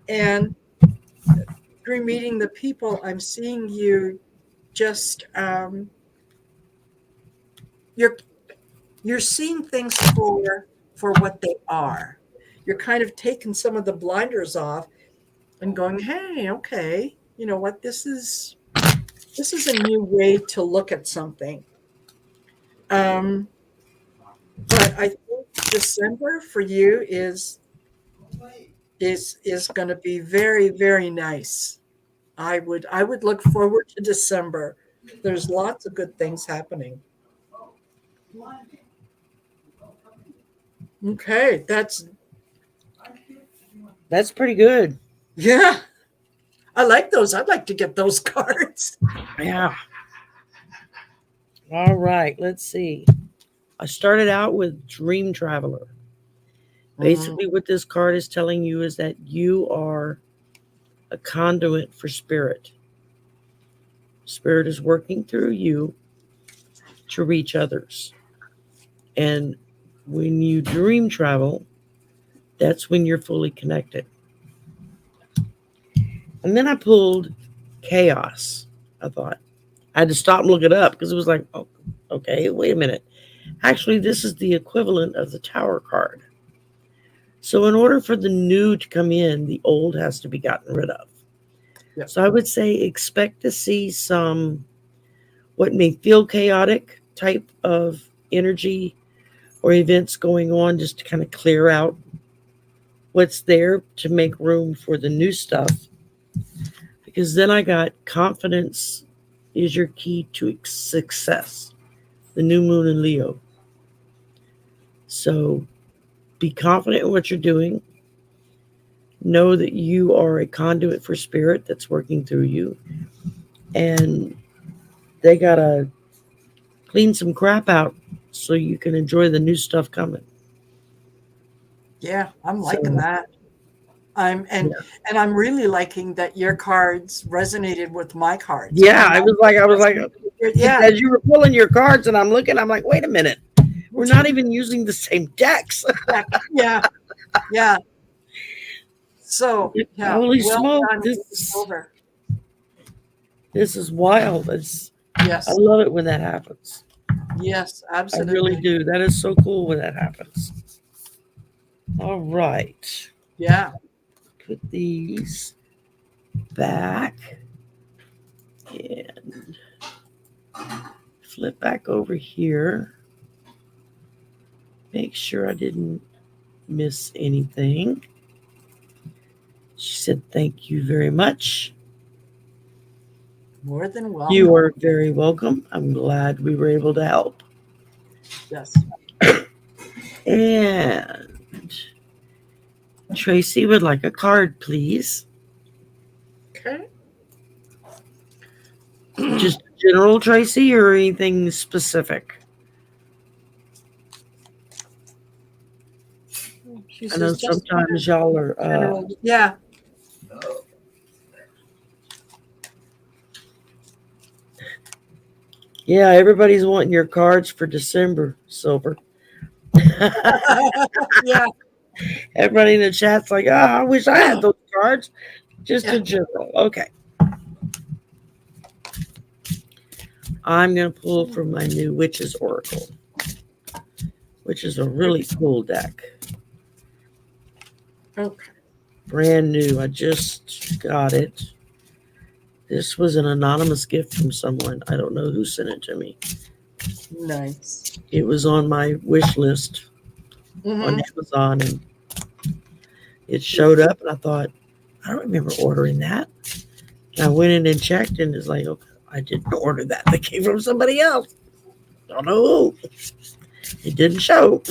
Speaker 2: and through meeting the people, I'm seeing you just you're you're seeing things for what they are. you're kind of taking some of the blinders off and going, hey, okay, you know what, this is a new way to look at something. um but I think December for you is going to be very, very nice. I would look forward to December. There's lots of good things happening. Okay,
Speaker 1: That's pretty good.
Speaker 2: yeah. I like those. I'd like to get those cards.
Speaker 1: Yeah. All right. Let's see. I started out with Dream Traveler.
Speaker 2: Mm,
Speaker 1: Basically, what this card is telling you is that you are a conduit for spirit. Spirit is working through you to reach others. And when you dream travel, that's when you're fully connected. And then I pulled Chaos. I thought I had to stop and look it up because it was like, oh, okay, wait a minute. Actually, this is the equivalent of the Tower card. So, in order for the new to come in, the old has to be gotten rid of.
Speaker 2: yep.
Speaker 1: So, I would say expect to see some what may feel chaotic type of energy or events going on just to kind of clear out what's there to make room for the new stuff. Because then I got confidence is your key to success. The new moon in Leo. So be confident in what you're doing. Know that you are a conduit for spirit that's working through you. And they got to clean some crap out so you can enjoy the new stuff coming.
Speaker 2: Yeah, I'm liking
Speaker 1: So,
Speaker 2: that. I'm and
Speaker 1: yeah.
Speaker 2: and I'm really liking that your cards resonated with my cards,
Speaker 1: Yeah,
Speaker 2: and
Speaker 1: I was like,
Speaker 2: yeah,
Speaker 1: as you were pulling your cards and I'm looking, I'm like, wait a minute. We're not even using the same decks.
Speaker 2: yeah, yeah, yeah. So yeah,
Speaker 1: Holy
Speaker 2: well
Speaker 1: smoke.
Speaker 2: done, Silver.
Speaker 1: This is wild. I
Speaker 2: Yes,
Speaker 1: love it when that happens.
Speaker 2: yes,
Speaker 1: I really
Speaker 2: absolutely.
Speaker 1: do. That is so cool when that happens. All right.
Speaker 2: Yeah.
Speaker 1: Put these back and flip back over here. Make sure I didn't miss anything. She said, thank you very much.
Speaker 2: More than
Speaker 1: You
Speaker 2: welcome.
Speaker 1: are very welcome. I'm glad we were able to help.
Speaker 2: Yes.
Speaker 1: And Tracy would like a card, please.
Speaker 2: Okay.
Speaker 1: Just general Tracy or anything specific?
Speaker 2: She
Speaker 1: I know
Speaker 2: says just
Speaker 1: sometimes y'all are,
Speaker 2: general. Yeah.
Speaker 1: yeah, everybody's wanting your cards for December, Silver.
Speaker 2: Yeah.
Speaker 1: Everybody in the chat's like, oh, I wish I had those cards. Just
Speaker 2: Yeah.
Speaker 1: in general. Okay. I'm going to pull from my new Witch's Oracle, which is a really cool deck.
Speaker 2: Okay.
Speaker 1: Brand new. I just got it. This was an anonymous gift from someone. I don't know who sent it to me.
Speaker 2: Nice.
Speaker 1: It was on my wish list on
Speaker 2: Hmm.
Speaker 1: Amazon and it showed up and I thought, I don't remember ordering that. And I went in and checked and it's like, okay, I didn't order that. That came from somebody else. Don't know who. It didn't show.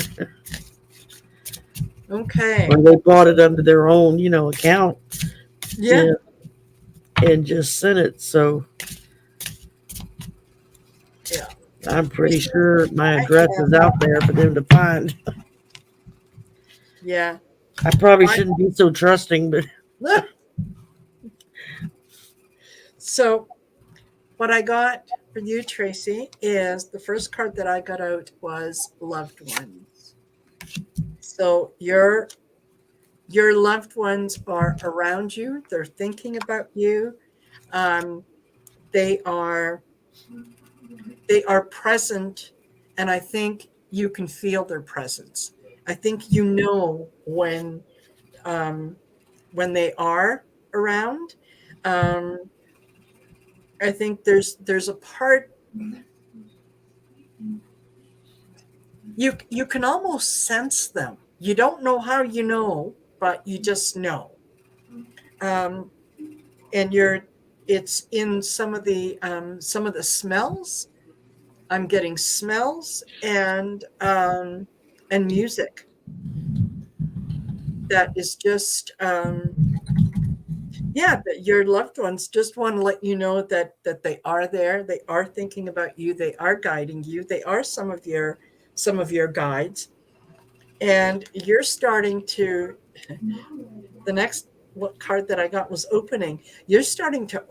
Speaker 2: Okay.
Speaker 1: Or they bought it under their own, account
Speaker 2: Yeah.
Speaker 1: and, and just sent it. So
Speaker 2: Yeah.
Speaker 1: I'm pretty sure my
Speaker 2: I
Speaker 1: address is out there for them to find.
Speaker 2: Yeah.
Speaker 1: I probably
Speaker 2: I,
Speaker 1: shouldn't be so trusting, but
Speaker 2: so what I got for you, Tracy, is the first card that I got out was loved ones. So your loved ones are around you. They're thinking about you. Um, they are present, and I think you can feel their presence. I think you know when they are around. Um, I think there's a part you can almost sense them. You don't know how you know, but you just know. Um, and it's in some of the smells. I'm getting smells and music that is just yeah, that your loved ones just want to let you know that they are there, they are thinking about you, they are guiding you, they are some of your guides, and you're starting to the next what card that I got was opening. You're starting to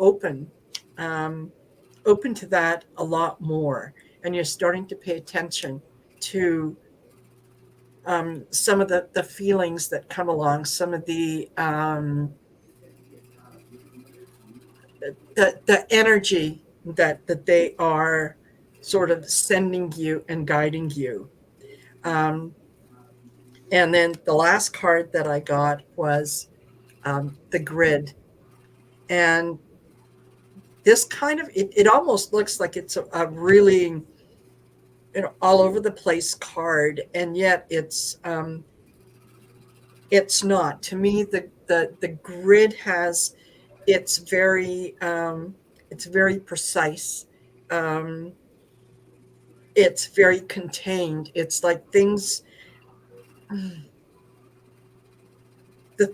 Speaker 2: um, open to that a lot more, and you're starting to pay attention to some of the feelings that come along, some of the energy that they are sort of sending you and guiding you. Um, and then the last card that I got was the grid, and this kind of it almost looks like it's a really all over the place card, and yet it's not. To me, the grid has it's it's very precise. Um, it's very contained. It's like the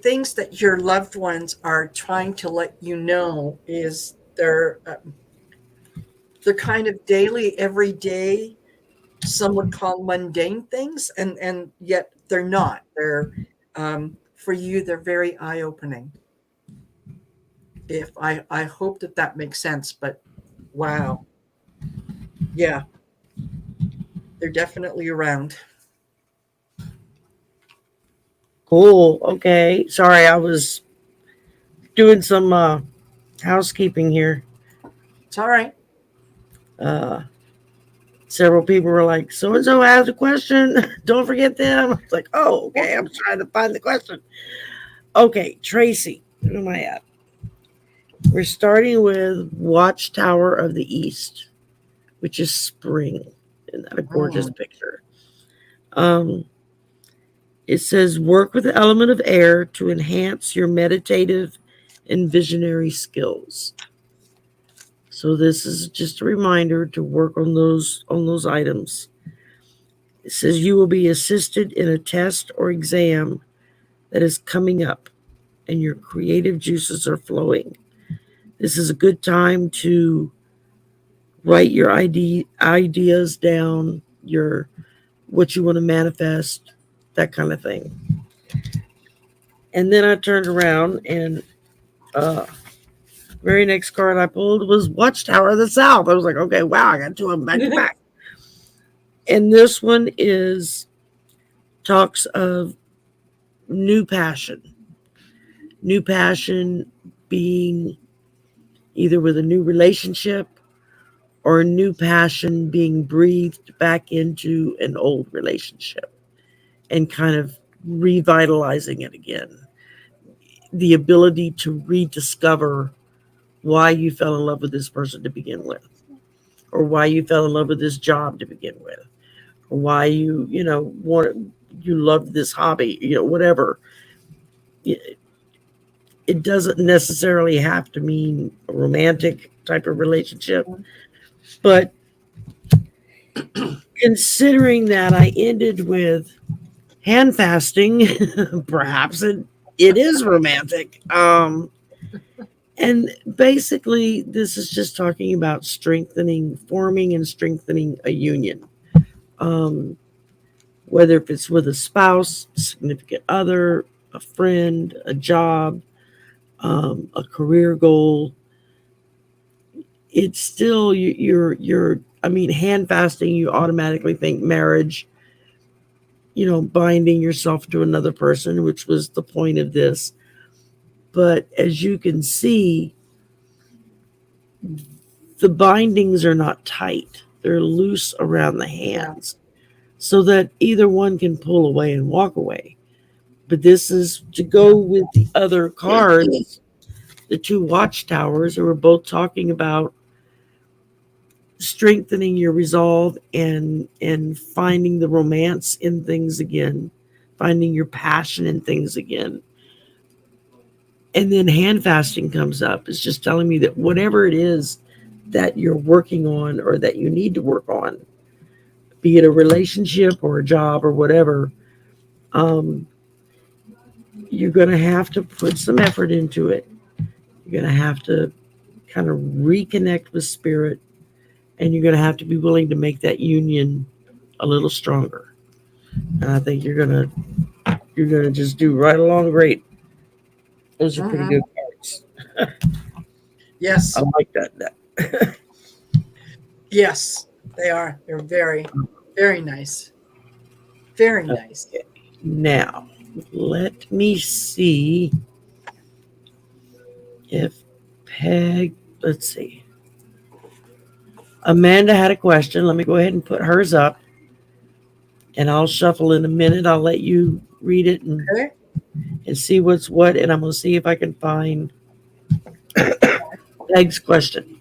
Speaker 2: things that your loved ones are trying to let you know is they're kind of daily, everyday, some would call mundane things, and yet they're not. They're for you, they're very eye opening. If I hope that that makes sense, but wow, yeah, they're definitely around.
Speaker 1: Cool. Okay. Sorry, I was doing some housekeeping here.
Speaker 2: It's all right.
Speaker 1: Uh, Several people were like, "So and so asked a question. Don't forget them." It's like, "Oh, okay. I'm trying to find the question." Okay, Tracy, who am I at? We're starting with Watchtower of the East, which is spring. Isn't that a gorgeous
Speaker 2: Mm.
Speaker 1: picture? Um, it says work with the element of air to enhance your meditative and visionary skills. So this is just a reminder to work on those items. It says you will be assisted in a test or exam that is coming up and your creative juices are flowing. This is a good time to write your ideas down, your what you want to manifest, that kind of thing. And then I turned around and very next card I pulled was Watchtower of the South. I was like, okay, wow, I got two of them back to back. And this one is talks of new passion. New passion being either with a new relationship or a new passion being breathed back into an old relationship and kind of revitalizing it again. The ability to rediscover why you fell in love with this person to begin with, or why you fell in love with this job to begin with, or why you loved this hobby, whatever. It doesn't necessarily have to mean a romantic type of relationship, but considering that I ended with hand fasting, perhaps it is romantic. And basically, this is just talking about forming and strengthening a union. Um, whether if it's with a spouse, significant other, a friend, a job, a career goal, it's still you're. I mean, hand fasting, you automatically think marriage, binding yourself to another person, which was the point of this. But as you can see, the bindings are not tight, they're loose around the
Speaker 2: Yeah.
Speaker 1: hands. so that either one can pull away and walk away. But this is to go with the other cards, the two watchtowers, who are both talking about strengthening your resolve and finding the romance in things again, finding your passion in things again. And then hand fasting comes up. It's just telling me that whatever it is that you're working on or that you need to work on, be it a relationship or a job or whatever, um, you're going to have to put some effort into it. You're going to have to kind of reconnect with spirit, and you're going to have to be willing to make that union a little stronger. And I think you're gonna just do right along great. Those are pretty
Speaker 2: Mhm.
Speaker 1: good cards. I
Speaker 2: Yes,
Speaker 1: like that.
Speaker 2: yes, they are. They're very, very nice. Very nice.
Speaker 1: Okay. Now, let me see if Peg. Let's see. Amanda had a question. Let me go ahead and put hers up, and I'll shuffle in a minute. I'll let you read it
Speaker 2: Okay.
Speaker 1: and see what's what, and I'm gonna see if I can find Peg's question.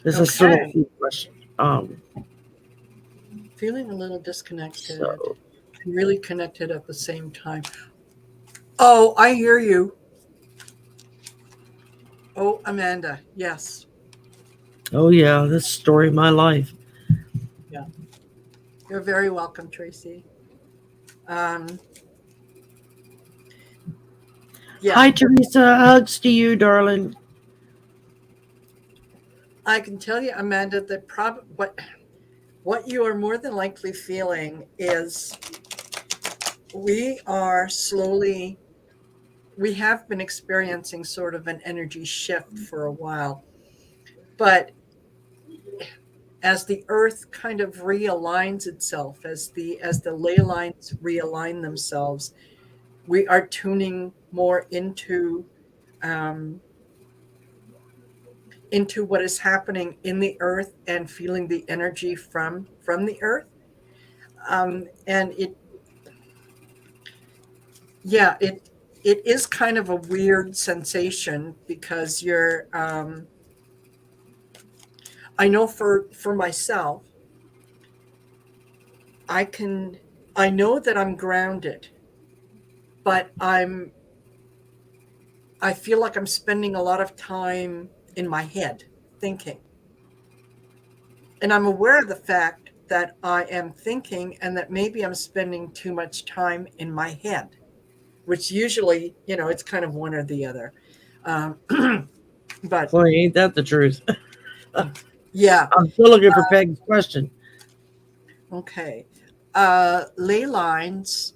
Speaker 1: This is still
Speaker 2: Okay.
Speaker 1: a question.
Speaker 2: Feeling a little disconnected
Speaker 1: So
Speaker 2: and really connected at the same time. Oh, I hear you. Oh, Amanda. Yes.
Speaker 1: oh yeah, this story of my life.
Speaker 2: Yeah. You're very welcome, Tracy. Um, yeah,
Speaker 1: Hi Teresa, hugs to you, darling.
Speaker 2: I can tell you, Amanda, that what you are more than likely feeling is we are slowly we have been experiencing sort of an energy shift for a while, but as the earth kind of realigns itself, as the ley lines realign themselves, we are tuning more um, into what is happening in the earth and feeling the energy from the earth. And yeah, it is kind of a weird sensation because I know for myself, I can I know that I'm grounded, but I feel like I'm spending a lot of time in my head thinking. And I'm aware of the fact that I am thinking and that maybe I'm spending too much time in my head, which usually, it's kind of one or the other. Um, but
Speaker 1: Boy, ain't that the truth?
Speaker 2: yeah,
Speaker 1: I'm still looking for Peg's question.
Speaker 2: okay. Ley lines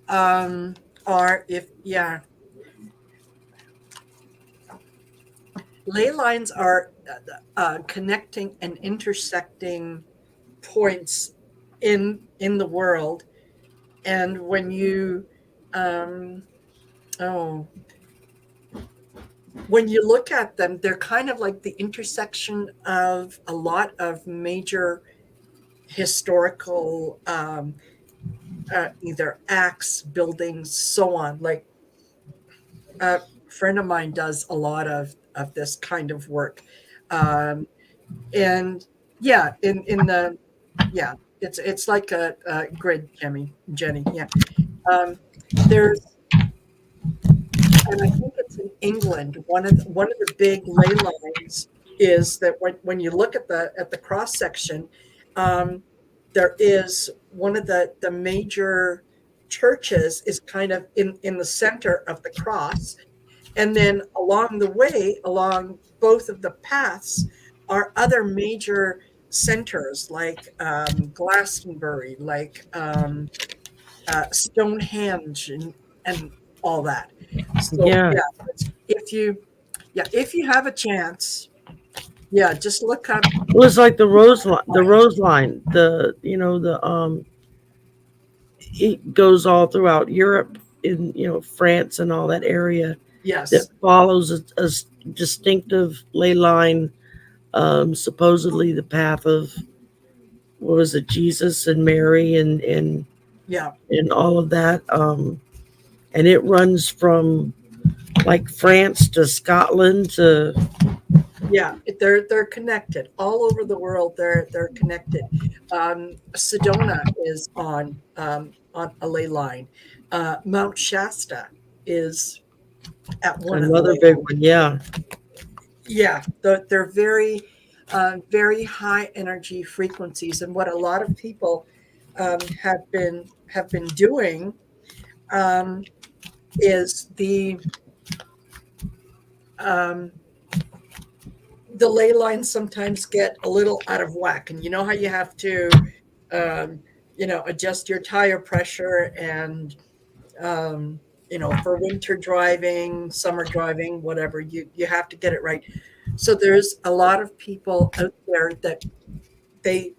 Speaker 2: are if yeah, ley lines are connecting and intersecting points in the world, and um, oh when you look at them, they're kind of like the intersection of a lot of major historical either acts, buildings, so on. Like a friend of mine does a lot of this kind of work, um, and yeah, in the yeah, it's like a grid, Jenny. Yeah, um, there's and I think it's in England. One of the big ley lines is that when you look at the cross section, um, there is one of the major churches is kind of in the center of the cross, and then along the way, along both of the paths, are other major centers like Glastonbury, like Stonehenge, and all that. So
Speaker 1: Yeah,
Speaker 2: yeah, if you have a chance, yeah, just look up
Speaker 1: well, it's like the rose line. The
Speaker 2: lines.
Speaker 1: rose line. The it goes all throughout Europe, in France and all that area, that
Speaker 2: Yes,
Speaker 1: follows a distinctive ley line. Supposedly the path of what was it, Jesus and Mary
Speaker 2: Yeah,
Speaker 1: and all of that. And it runs from like France to Scotland to
Speaker 2: yeah, they're connected all over the world. They're connected. Sedona is on a ley line. Mount Shasta is at one of the
Speaker 1: another
Speaker 2: ley
Speaker 1: big
Speaker 2: lines.
Speaker 1: one. Yeah.
Speaker 2: Yeah, they're very high energy frequencies, and what a lot of people have been doing um, is um, the ley lines sometimes get a little out of whack, and you know how you have to um, adjust your tire pressure and for winter driving, summer driving, whatever, you have to get it right. So there's a lot of people out there that they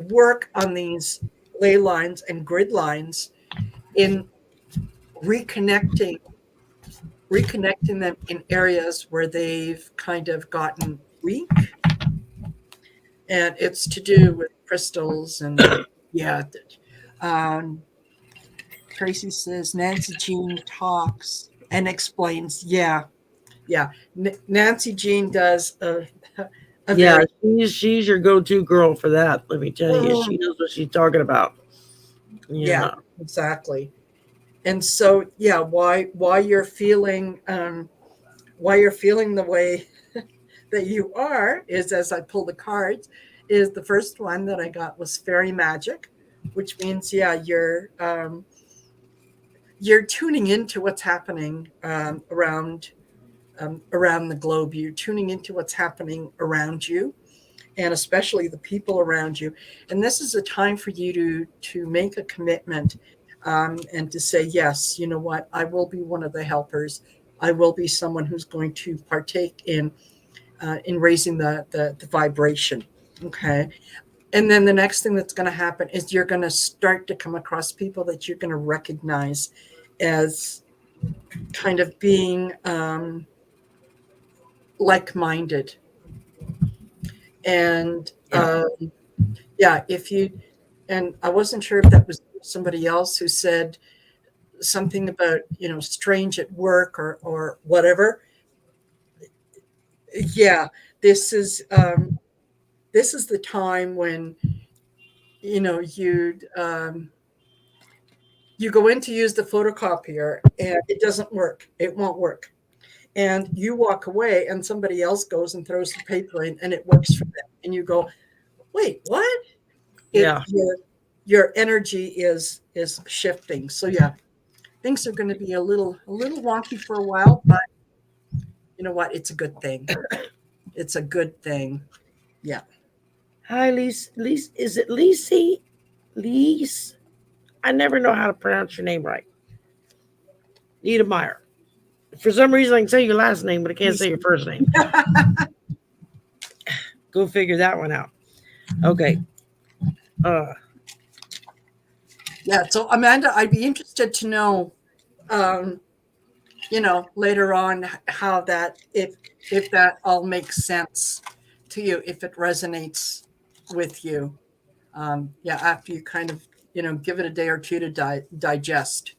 Speaker 2: work on these ley lines and grid lines in reconnecting reconnecting them in areas where they've kind of gotten weak, and it's to do with crystals. And yeah, um, Tracy says Nancy Jean talks and explains. Yeah, yeah. Nancy Jean does a
Speaker 1: Yeah,
Speaker 2: very
Speaker 1: she's your go-to girl for that. Let me tell you,
Speaker 2: Mhm.
Speaker 1: she knows what she's talking about.
Speaker 2: Yeah,
Speaker 1: Yeah,
Speaker 2: exactly. And so yeah, why you're feeling the way that you are is, as I pull the cards, is the first one that I got was fairy magic, which means yeah, you're tuning into what's happening around the globe. You're tuning into what's happening around you, and especially the people around you. And this is a time for you to make a commitment, and to say, yes, you know what, I will be one of the helpers. I will be someone who's going to partake in raising the vibration. Okay. And then the next thing that's going to happen is you're going to start to come across people that you're going to recognize as kind of being like-minded. And
Speaker 1: yeah,
Speaker 2: yeah, if you, and I wasn't sure if that was somebody else who said something about, strange at work or whatever. Yeah, this is this is the time when you go in to use the photocopier and it doesn't work. It won't work. And you walk away and somebody else goes and throws the paper in and it works for them. And you go, wait, what? It
Speaker 1: yeah.
Speaker 2: your energy is shifting. So yeah, things are going to be a little wonky for a while, but you know what? It's a good thing. It's a good thing. Yeah.
Speaker 1: Hi, Lise. Lise, is it Lise? Lise? I never know how to pronounce your name right. Niedermeyer. For some reason, I can say your last name, but I can't say your first name. Go figure that one out. Okay. Uh,
Speaker 2: Yeah. So Amanda, I'd be interested to know, um, later on how that, if that all makes sense to you, if it resonates with you. Yeah, after you kind of, give it a day or two to digest.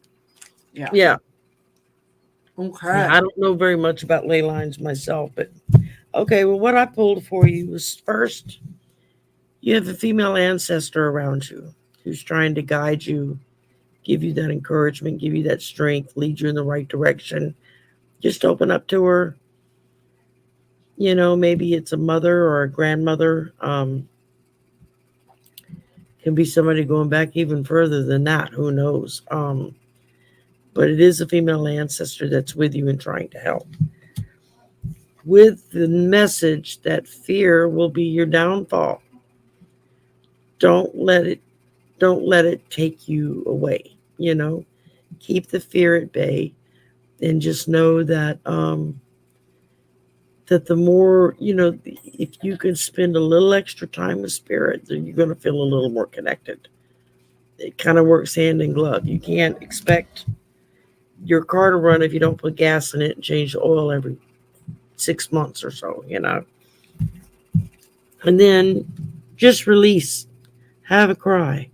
Speaker 2: Yeah.
Speaker 1: yeah. Yeah.
Speaker 2: Okay.
Speaker 1: I don't know very much about ley lines myself, but okay. Well, what I pulled for you was first, you have a female ancestor around you who's trying to guide you, give you that encouragement, give you that strength, lead you in the right direction. Just open up to her. Maybe it's a mother or a grandmother. Can be somebody going back even further than that. Who knows? But it is a female ancestor that's with you and trying to help. With the message that fear will be your downfall. Don't let it don't let it take you away. Keep the fear at bay and just know that the more, if you can spend a little extra time with spirit, then you're going to feel a little more connected. It kind of works hand in glove. You can't expect your car to run if you don't put gas in it and change the oil every 6 months or so. And then just release. have a cry.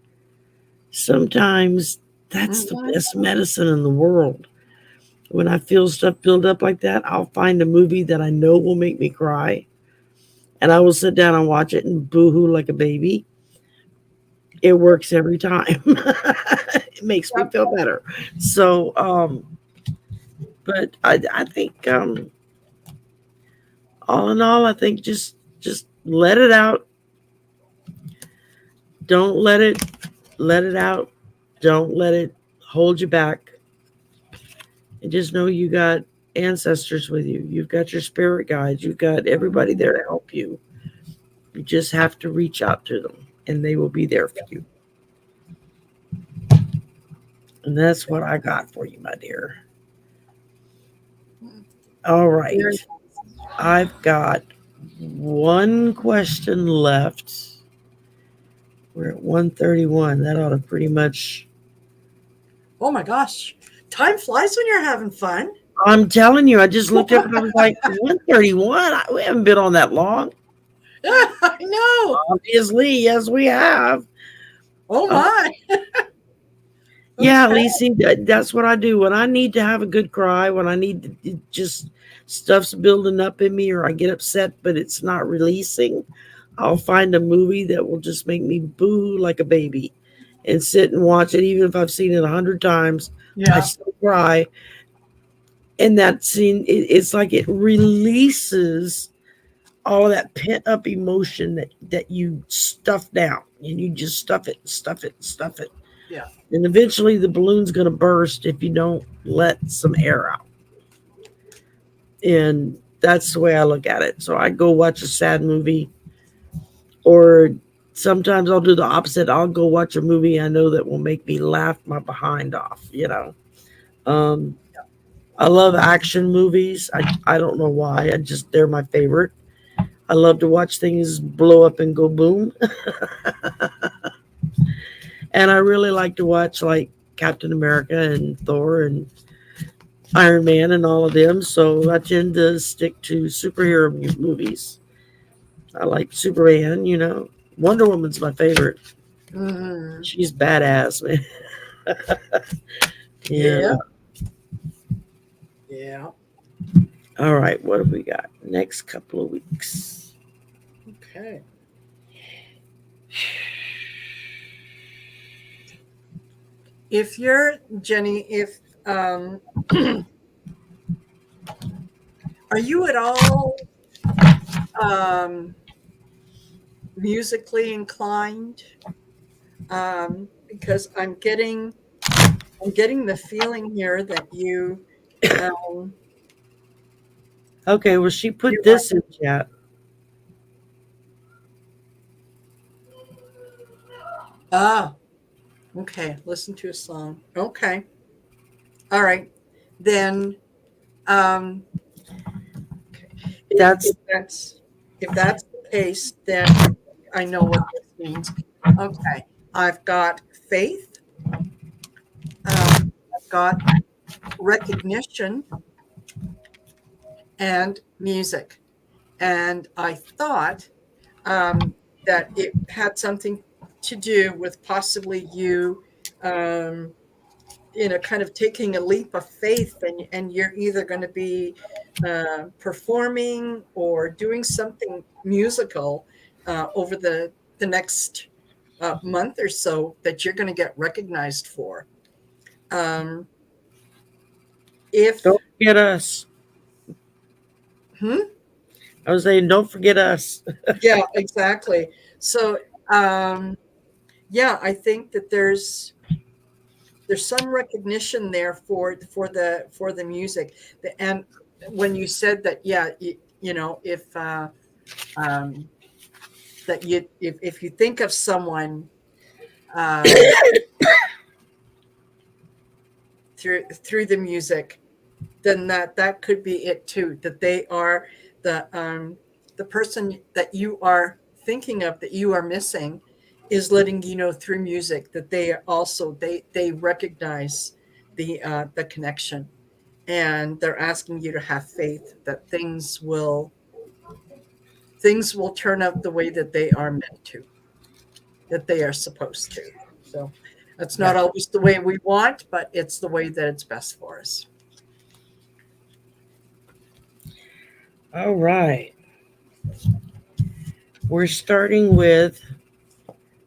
Speaker 1: Sometimes that's the
Speaker 2: Mhm.
Speaker 1: best medicine in the world. When I feel stuff build up like that, I'll find a movie that I know will make me cry, and I will sit down and watch it and boohoo like a baby. It works every time. It makes me
Speaker 2: Yep.
Speaker 1: feel better. So, but I think all in all, I think just let it out. Don't let it out. Don't let it hold you back. And just know you got ancestors with you. You've got your spirit guides. You've got everybody there to help you. You just have to reach out to them and they will be there for you. And that's what I got for you, my dear. All
Speaker 2: Very
Speaker 1: right. I've got one question left. We're at 131. That ought to pretty much.
Speaker 2: Oh my gosh. Time flies when you're having fun.
Speaker 1: I'm telling you, I just looked up and I was like, 131? We haven't been on that long.
Speaker 2: I know.
Speaker 1: Obviously, yes, we have.
Speaker 2: Oh
Speaker 1: Uh,
Speaker 2: my.
Speaker 1: yeah,
Speaker 2: Okay.
Speaker 1: Lacey, that's what I do. When I need to have a good cry, when I need to just stuff's building up in me or I get upset, but it's not releasing, I'll find a movie that will just make me boo like a baby and sit and watch it. Even if I've seen it 100 times, I
Speaker 2: Yeah.
Speaker 1: still cry. And that scene, it's like it releases all of that pent up emotion that you stuff down and you just stuff it, stuff it, stuff it.
Speaker 2: Yeah.
Speaker 1: And eventually the balloon's going to burst if you don't let some air out. And that's the way I look at it. So I go watch a sad movie, or sometimes I'll do the opposite. I'll go watch a movie I know that will make me laugh my behind off. Um, I love action movies. I don't know why. They're my favorite. I love to watch things blow up and go boom. And I really like to watch like Captain America and Thor and Iron Man and all of them. So I tend to stick to superhero movies. I like Superman. Wonder Woman's my favorite.
Speaker 2: Mhm.
Speaker 1: She's badass, man. Yeah.
Speaker 2: Yeah. Yeah.
Speaker 1: All right. What have we got? Next couple of weeks.
Speaker 2: Okay. If you're Jenny, if are you at all um musically inclined? Because I'm getting the feeling here that um
Speaker 1: Okay. Well, she put
Speaker 2: you like
Speaker 1: this in chat.
Speaker 2: ah okay, listen to a song. Okay. All right. Then um okay. If
Speaker 1: That's
Speaker 2: if that's if that's the case, then I know what this means. Okay. I've got faith, I've got recognition and music. And I thought that it had something to do with possibly you, um, kind of taking a leap of faith, and you're either going to be performing or doing something musical over the next month or so that you're going to get recognized for. Um, if
Speaker 1: don't forget us.
Speaker 2: hmm?
Speaker 1: I was saying, don't forget us.
Speaker 2: Yeah, exactly. So um, yeah, I think that there's some recognition there for the music. And when you said that, yeah, if um, that you if you think of someone um, through the music, then that could be it too. That they are the person that you are thinking of, that you are missing, is letting you know through music that they recognize the connection, and they're asking you to have faith that things will turn out the way that they are meant to. that they are supposed to. So that's
Speaker 1: Yeah.
Speaker 2: not always the way we want, but it's the way that it's best for us.
Speaker 1: All right. We're starting with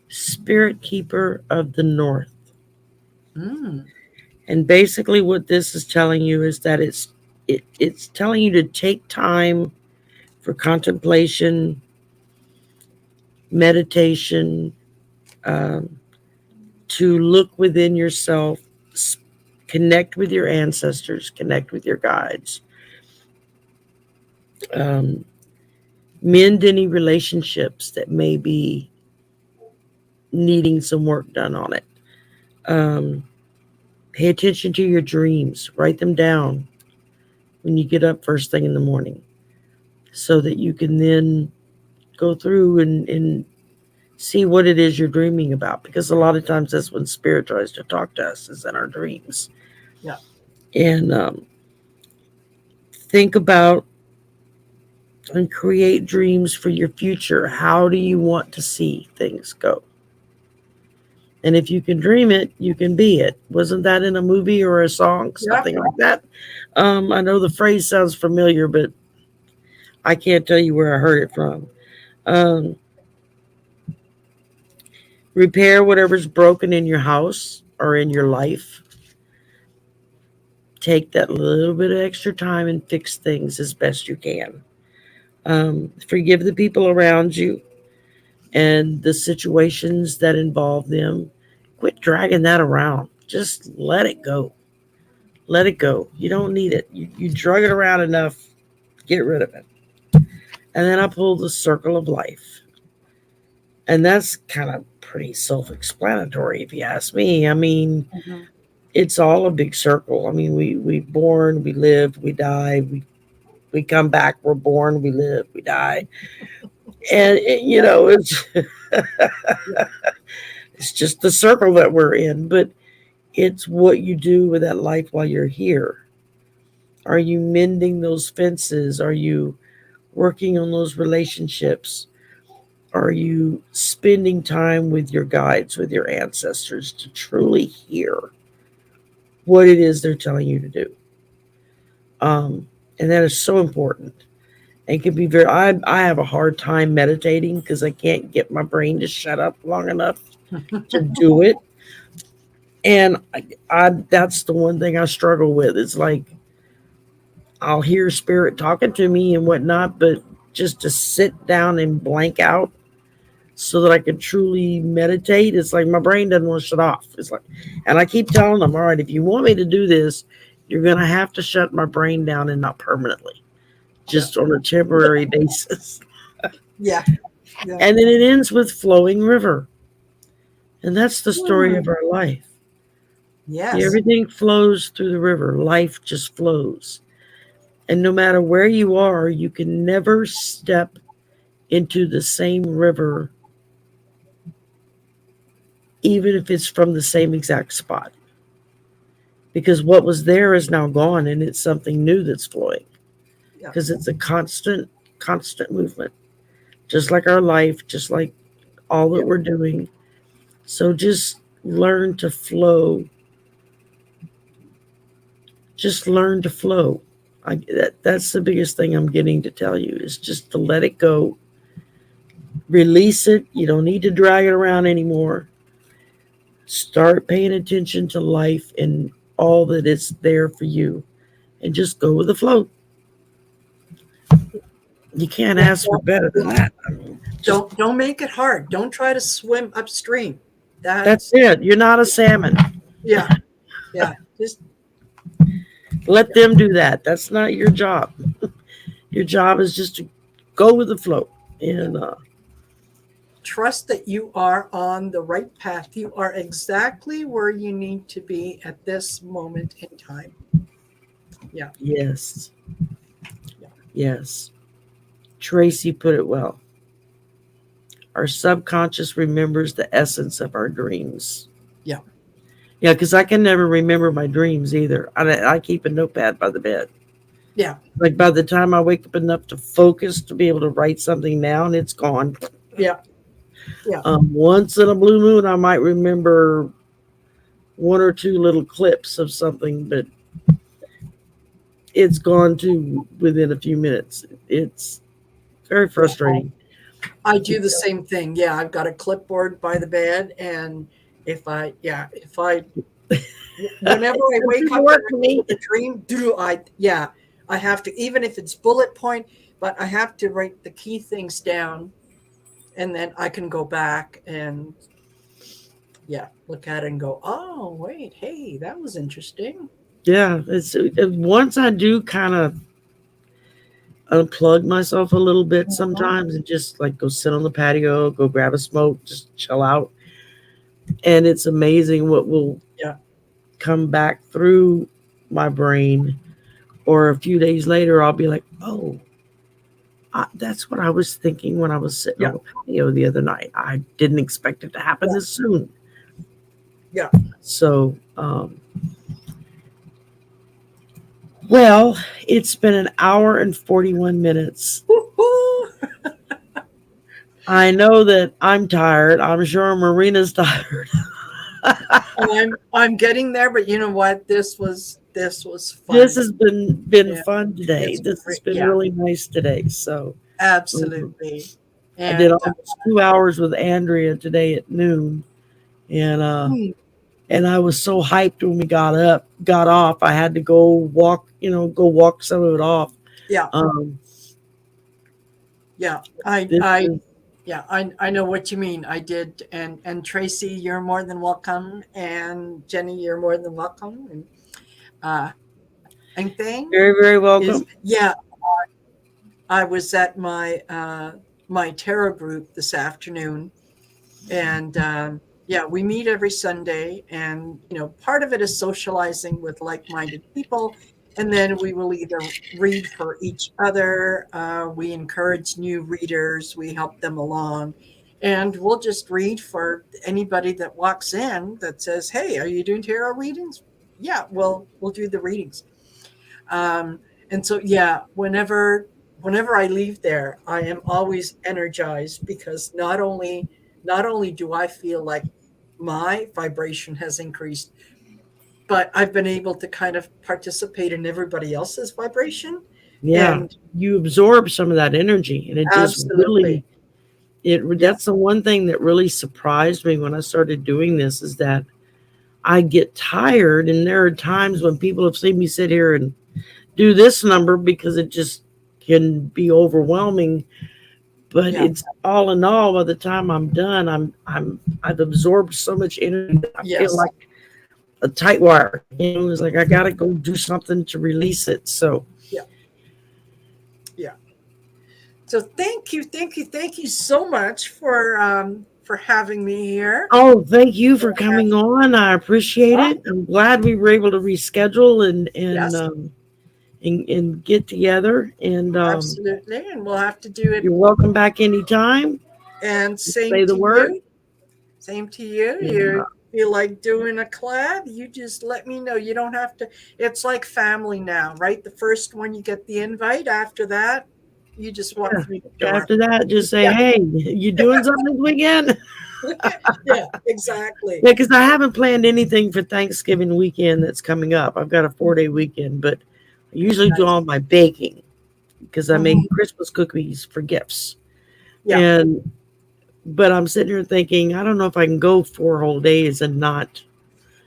Speaker 1: Spirit Keeper of the North.
Speaker 2: Mm.
Speaker 1: And basically what this is telling you is that it's telling you to take time for contemplation, meditation, um, to look within yourself, connect with your ancestors, connect with your guides, um, mend any relationships that may be needing some work done on it. Um, Pay attention to your dreams, write them down when you get up first thing in the morning so that you can then go through and see what it is you're dreaming about, because a lot of times that's when spirit tries to talk to us, is in our dreams.
Speaker 2: Yeah.
Speaker 1: And think about and create dreams for your future. How do you want to see things go? And if you can dream it, you can be it. Wasn't that in a movie or a song,
Speaker 2: Yep.
Speaker 1: something like that? I know the phrase sounds familiar, but I can't tell you where I heard it from. Um, Repair whatever's broken in your house or in your life. Take that little bit of extra time and fix things as best you can. Forgive the people around you and the situations that involve them. Quit dragging that around. Just let it go. Let it go. You don't need it. You drug it around enough. Get rid of it. And then I pull the circle of life. And that's kind of pretty self explanatory, if you ask me. I mean,
Speaker 2: Mhm.
Speaker 1: it's all a big circle. I mean, we born, we live, we die, we come back, we're born, we live, we die. And,
Speaker 2: Yep. Yep.
Speaker 1: it's just the circle that we're in. But it's what you do with that life while you're here. Are you mending those fences? Are you working on those relationships? Are you spending time with your guides, with your ancestors, to truly hear what it is they're telling you to do? And that is so important. And can be very. I have a hard time meditating because I can't get my brain to shut up long enough to do it. And I that's the one thing I struggle with. It's like I'll hear spirit talking to me and whatnot, but just to sit down and blank out so that I can truly meditate, it's like my brain doesn't want to shut off. It's like, and I keep telling them, all right, if you want me to do this, you're going to have to shut my brain down, and not permanently,
Speaker 2: Yeah.
Speaker 1: just on a temporary basis.
Speaker 2: Yeah. Yeah.
Speaker 1: And then it ends with flowing river. And that's the story of
Speaker 2: Mm.
Speaker 1: our life.
Speaker 2: Yes.
Speaker 1: Everything flows through the river. Life just flows. And no matter where you are, you can never step into the same river, even if it's from the same exact spot. Because what was there is now gone and it's something new that's flowing.
Speaker 2: Yeah.
Speaker 1: Because it's a constant movement, just like our life, just like all that
Speaker 2: Yeah.
Speaker 1: we're doing. So just learn to flow. Just learn to flow. That's the biggest thing I'm getting to tell you, is just to let it go, release it. You don't need to drag it around anymore. Start paying attention to life and all that is there for you, and just go with the flow. You can't
Speaker 2: Yeah.
Speaker 1: ask for better than that. I mean, just
Speaker 2: Don't make it hard. Don't try to swim upstream.
Speaker 1: that's
Speaker 2: That's
Speaker 1: it. You're not a salmon.
Speaker 2: yeah. Yeah. Just
Speaker 1: Let them do that. That's not your job. Your job is just to go with the flow.
Speaker 2: yeah.
Speaker 1: And
Speaker 2: Trust that you are on the right path. You are exactly where you need to be at this moment in time. Yeah.
Speaker 1: yes,
Speaker 2: Yeah.
Speaker 1: yes. Tracy put it well. Our subconscious remembers the essence of our dreams.
Speaker 2: Yeah.
Speaker 1: Yeah, because I can never remember my dreams either. I keep a notepad by the bed.
Speaker 2: Yeah.
Speaker 1: Like by the time I wake up enough to focus to be able to write something down, it's gone.
Speaker 2: Yeah. Yeah.
Speaker 1: Once in a blue moon, I might remember one or two little clips of something, but it's gone to within a few minutes. It's very
Speaker 2: Yeah.
Speaker 1: frustrating.
Speaker 2: I do the same thing. Yeah, I've got a clipboard by the bed, and if I, whenever I
Speaker 1: It
Speaker 2: wake
Speaker 1: doesn't
Speaker 2: up
Speaker 1: work for me.
Speaker 2: with a dream, I have to, even if it's bullet point, but I have to write the key things down, and then I can go back and look at it and go, oh wait, hey, that was interesting.
Speaker 1: Yeah, once I do kind of unplug myself a little bit
Speaker 2: Mhm.
Speaker 1: sometimes and just like go sit on the patio, go grab a smoke, just chill out. And it's amazing what will
Speaker 2: Yeah,
Speaker 1: come back through my brain. Or a few days later, I'll be like, oh, that's what I was thinking when I was sitting on
Speaker 2: yeah,
Speaker 1: the patio the other night. I didn't expect it to happen
Speaker 2: yeah,
Speaker 1: this soon.
Speaker 2: yeah.
Speaker 1: So, well, it's been an hour and 41 minutes.
Speaker 2: Woo-hoo!
Speaker 1: I know that I'm tired. I'm sure Marina's tired.
Speaker 2: I'm getting there, but you know what? This was
Speaker 1: This
Speaker 2: fun.
Speaker 1: has been
Speaker 2: Yeah,
Speaker 1: fun today.
Speaker 2: it's
Speaker 1: This has been
Speaker 2: yeah,
Speaker 1: really nice today. So um,
Speaker 2: absolutely.
Speaker 1: I did
Speaker 2: And
Speaker 1: almost 2 hours with Andrea today at noon, and
Speaker 2: mm,
Speaker 1: I was so hyped when we got off. I had to go walk, go walk some of it off.
Speaker 2: yeah,
Speaker 1: Um,
Speaker 2: yeah.
Speaker 1: this is
Speaker 2: I know what you mean. I did, and Tracy, you're more than welcome, and Jenny, you're more than welcome, uh, and thing
Speaker 1: very, very
Speaker 2: is,
Speaker 1: welcome.
Speaker 2: yeah. I was at my tarot group this afternoon, and we meet every Sunday, and part of it is socializing with like-minded people, and then we will either read for each other, we encourage new readers, we help them along, and we'll just read for anybody that walks in that says, hey, are you doing tarot readings? Yeah, we'll do the readings. And so whenever I leave there, I am always energized, because not only do I feel like my vibration has increased, but I've been able to kind of participate in everybody else's vibration.
Speaker 1: Yeah,
Speaker 2: And
Speaker 1: you absorb some of that energy, and it just
Speaker 2: absolutely.
Speaker 1: really it.
Speaker 2: Yeah.
Speaker 1: That's the one thing that really surprised me when I started doing this is that I get tired, and there are times when people have seen me sit here and do this number because it just can be overwhelming. But
Speaker 2: Yeah.
Speaker 1: it's all in all, by the time I'm done, I've absorbed so much energy that I feel
Speaker 2: Yes.
Speaker 1: like a tight wire. It's like I gotta go do something to release it. So
Speaker 2: Yeah. Yeah. So thank you so much for having me here.
Speaker 1: oh, thank you for coming on. I appreciate it. I'm glad we were able to reschedule
Speaker 2: Yes.
Speaker 1: and get together. And
Speaker 2: Absolutely. And we'll have to do it.
Speaker 1: you're welcome back anytime.
Speaker 2: And
Speaker 1: Just
Speaker 2: same
Speaker 1: say the
Speaker 2: to
Speaker 1: word.
Speaker 2: you. Same to you.
Speaker 1: And
Speaker 2: You feel like doing a collab, you just let me know. You don't have to. It's like family now, right? The first one, you get the invite. After that, you just walk
Speaker 1: yeah,
Speaker 2: through the door.
Speaker 1: after that, just say,
Speaker 2: Yeah.
Speaker 1: "Hey, you doing something this weekend?"
Speaker 2: Yeah, exactly.
Speaker 1: Yeah, because I haven't planned anything for Thanksgiving weekend that's coming up. I've got a 4-day weekend, but I usually do
Speaker 2: Nice.
Speaker 1: all my baking because I make
Speaker 2: Mhm.
Speaker 1: Christmas cookies for gifts.
Speaker 2: Yeah.
Speaker 1: And but I'm sitting here thinking, I don't know if I can go 4 whole days and not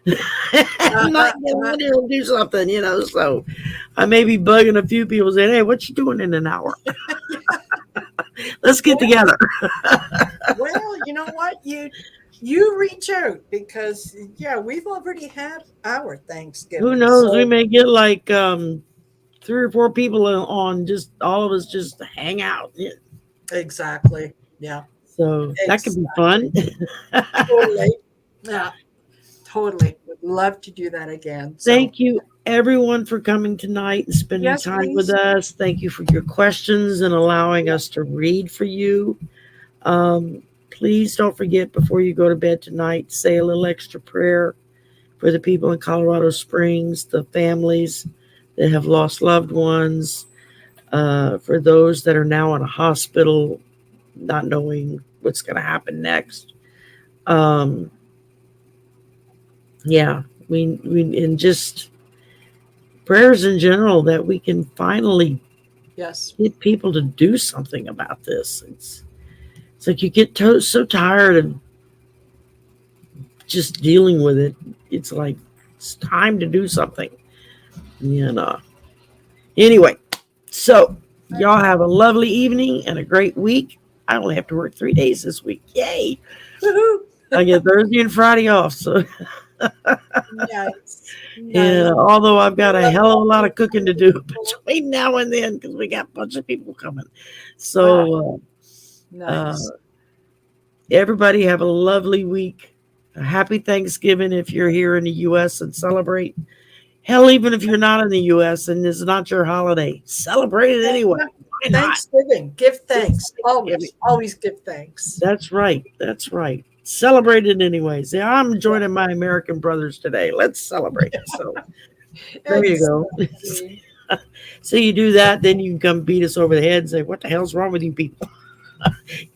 Speaker 2: Uh-huh,
Speaker 1: not get
Speaker 2: uh-huh.
Speaker 1: in here and do something. So I may be bugging a few people saying, "Hey, what you doing in an hour? Let's get
Speaker 2: Well,
Speaker 1: together."
Speaker 2: you know what? You reach out, because we've already had our
Speaker 1: Who
Speaker 2: Thanksgiving.
Speaker 1: knows? We
Speaker 2: So
Speaker 1: may get like 3 or 4 people on, just all of us just hang out. Yeah.
Speaker 2: exactly. Yeah.
Speaker 1: So that could be
Speaker 2: Exactly.
Speaker 1: fun.
Speaker 2: Totally. Yeah. Totally. Would love to do that again. So
Speaker 1: Thank you, everyone, for coming tonight and spending
Speaker 2: yes,
Speaker 1: time with
Speaker 2: please.
Speaker 1: us. Thank you for your questions and allowing
Speaker 2: Yeah.
Speaker 1: us to read for you. Please don't forget before you go to bed tonight, say a little extra prayer for the people in Colorado Springs, the families that have lost loved ones, for those that are now in a hospital, not knowing what's going to happen next. Um, yeah, we and just prayers in general that we can finally
Speaker 2: Yes.
Speaker 1: get people to do something about this. It's like you get so tired of just dealing with it. It's like it's time to do something. You know. Anyway, so y'all have a lovely evening and a great week. I only have to work 3 days this week. Yay!
Speaker 2: Woohoo!
Speaker 1: I get Thursday and Friday off. So,
Speaker 2: Nice.
Speaker 1: and
Speaker 2: Nice.
Speaker 1: although I've got a hell of a lot of cooking to do between now and then because we got a bunch of people coming.
Speaker 2: Wow.
Speaker 1: So,
Speaker 2: Nice.
Speaker 1: everybody have a lovely week. A happy Thanksgiving if you're here in the U.S. and celebrate. Hell, even if you're not in the U.S. and it's not your holiday, celebrate it anyway. Why not?
Speaker 2: Thanksgiving. Give thanks.
Speaker 1: Thanksgiving.
Speaker 2: Always give thanks.
Speaker 1: That's right. That's right. Celebrate it anyways. Yeah, I'm joining my American brothers today. Let's celebrate. So there you go.
Speaker 2: Exactly.
Speaker 1: So you do that, then you can come beat us over the head and say, "What the hell's wrong with you people?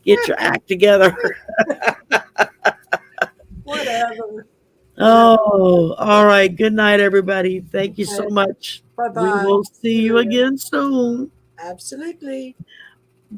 Speaker 1: Get your act together."
Speaker 2: Whatever.
Speaker 1: Oh, all right. Good night, everybody. Thank you so much. We
Speaker 2: Bye-bye.
Speaker 1: will see you again soon.
Speaker 2: Absolutely.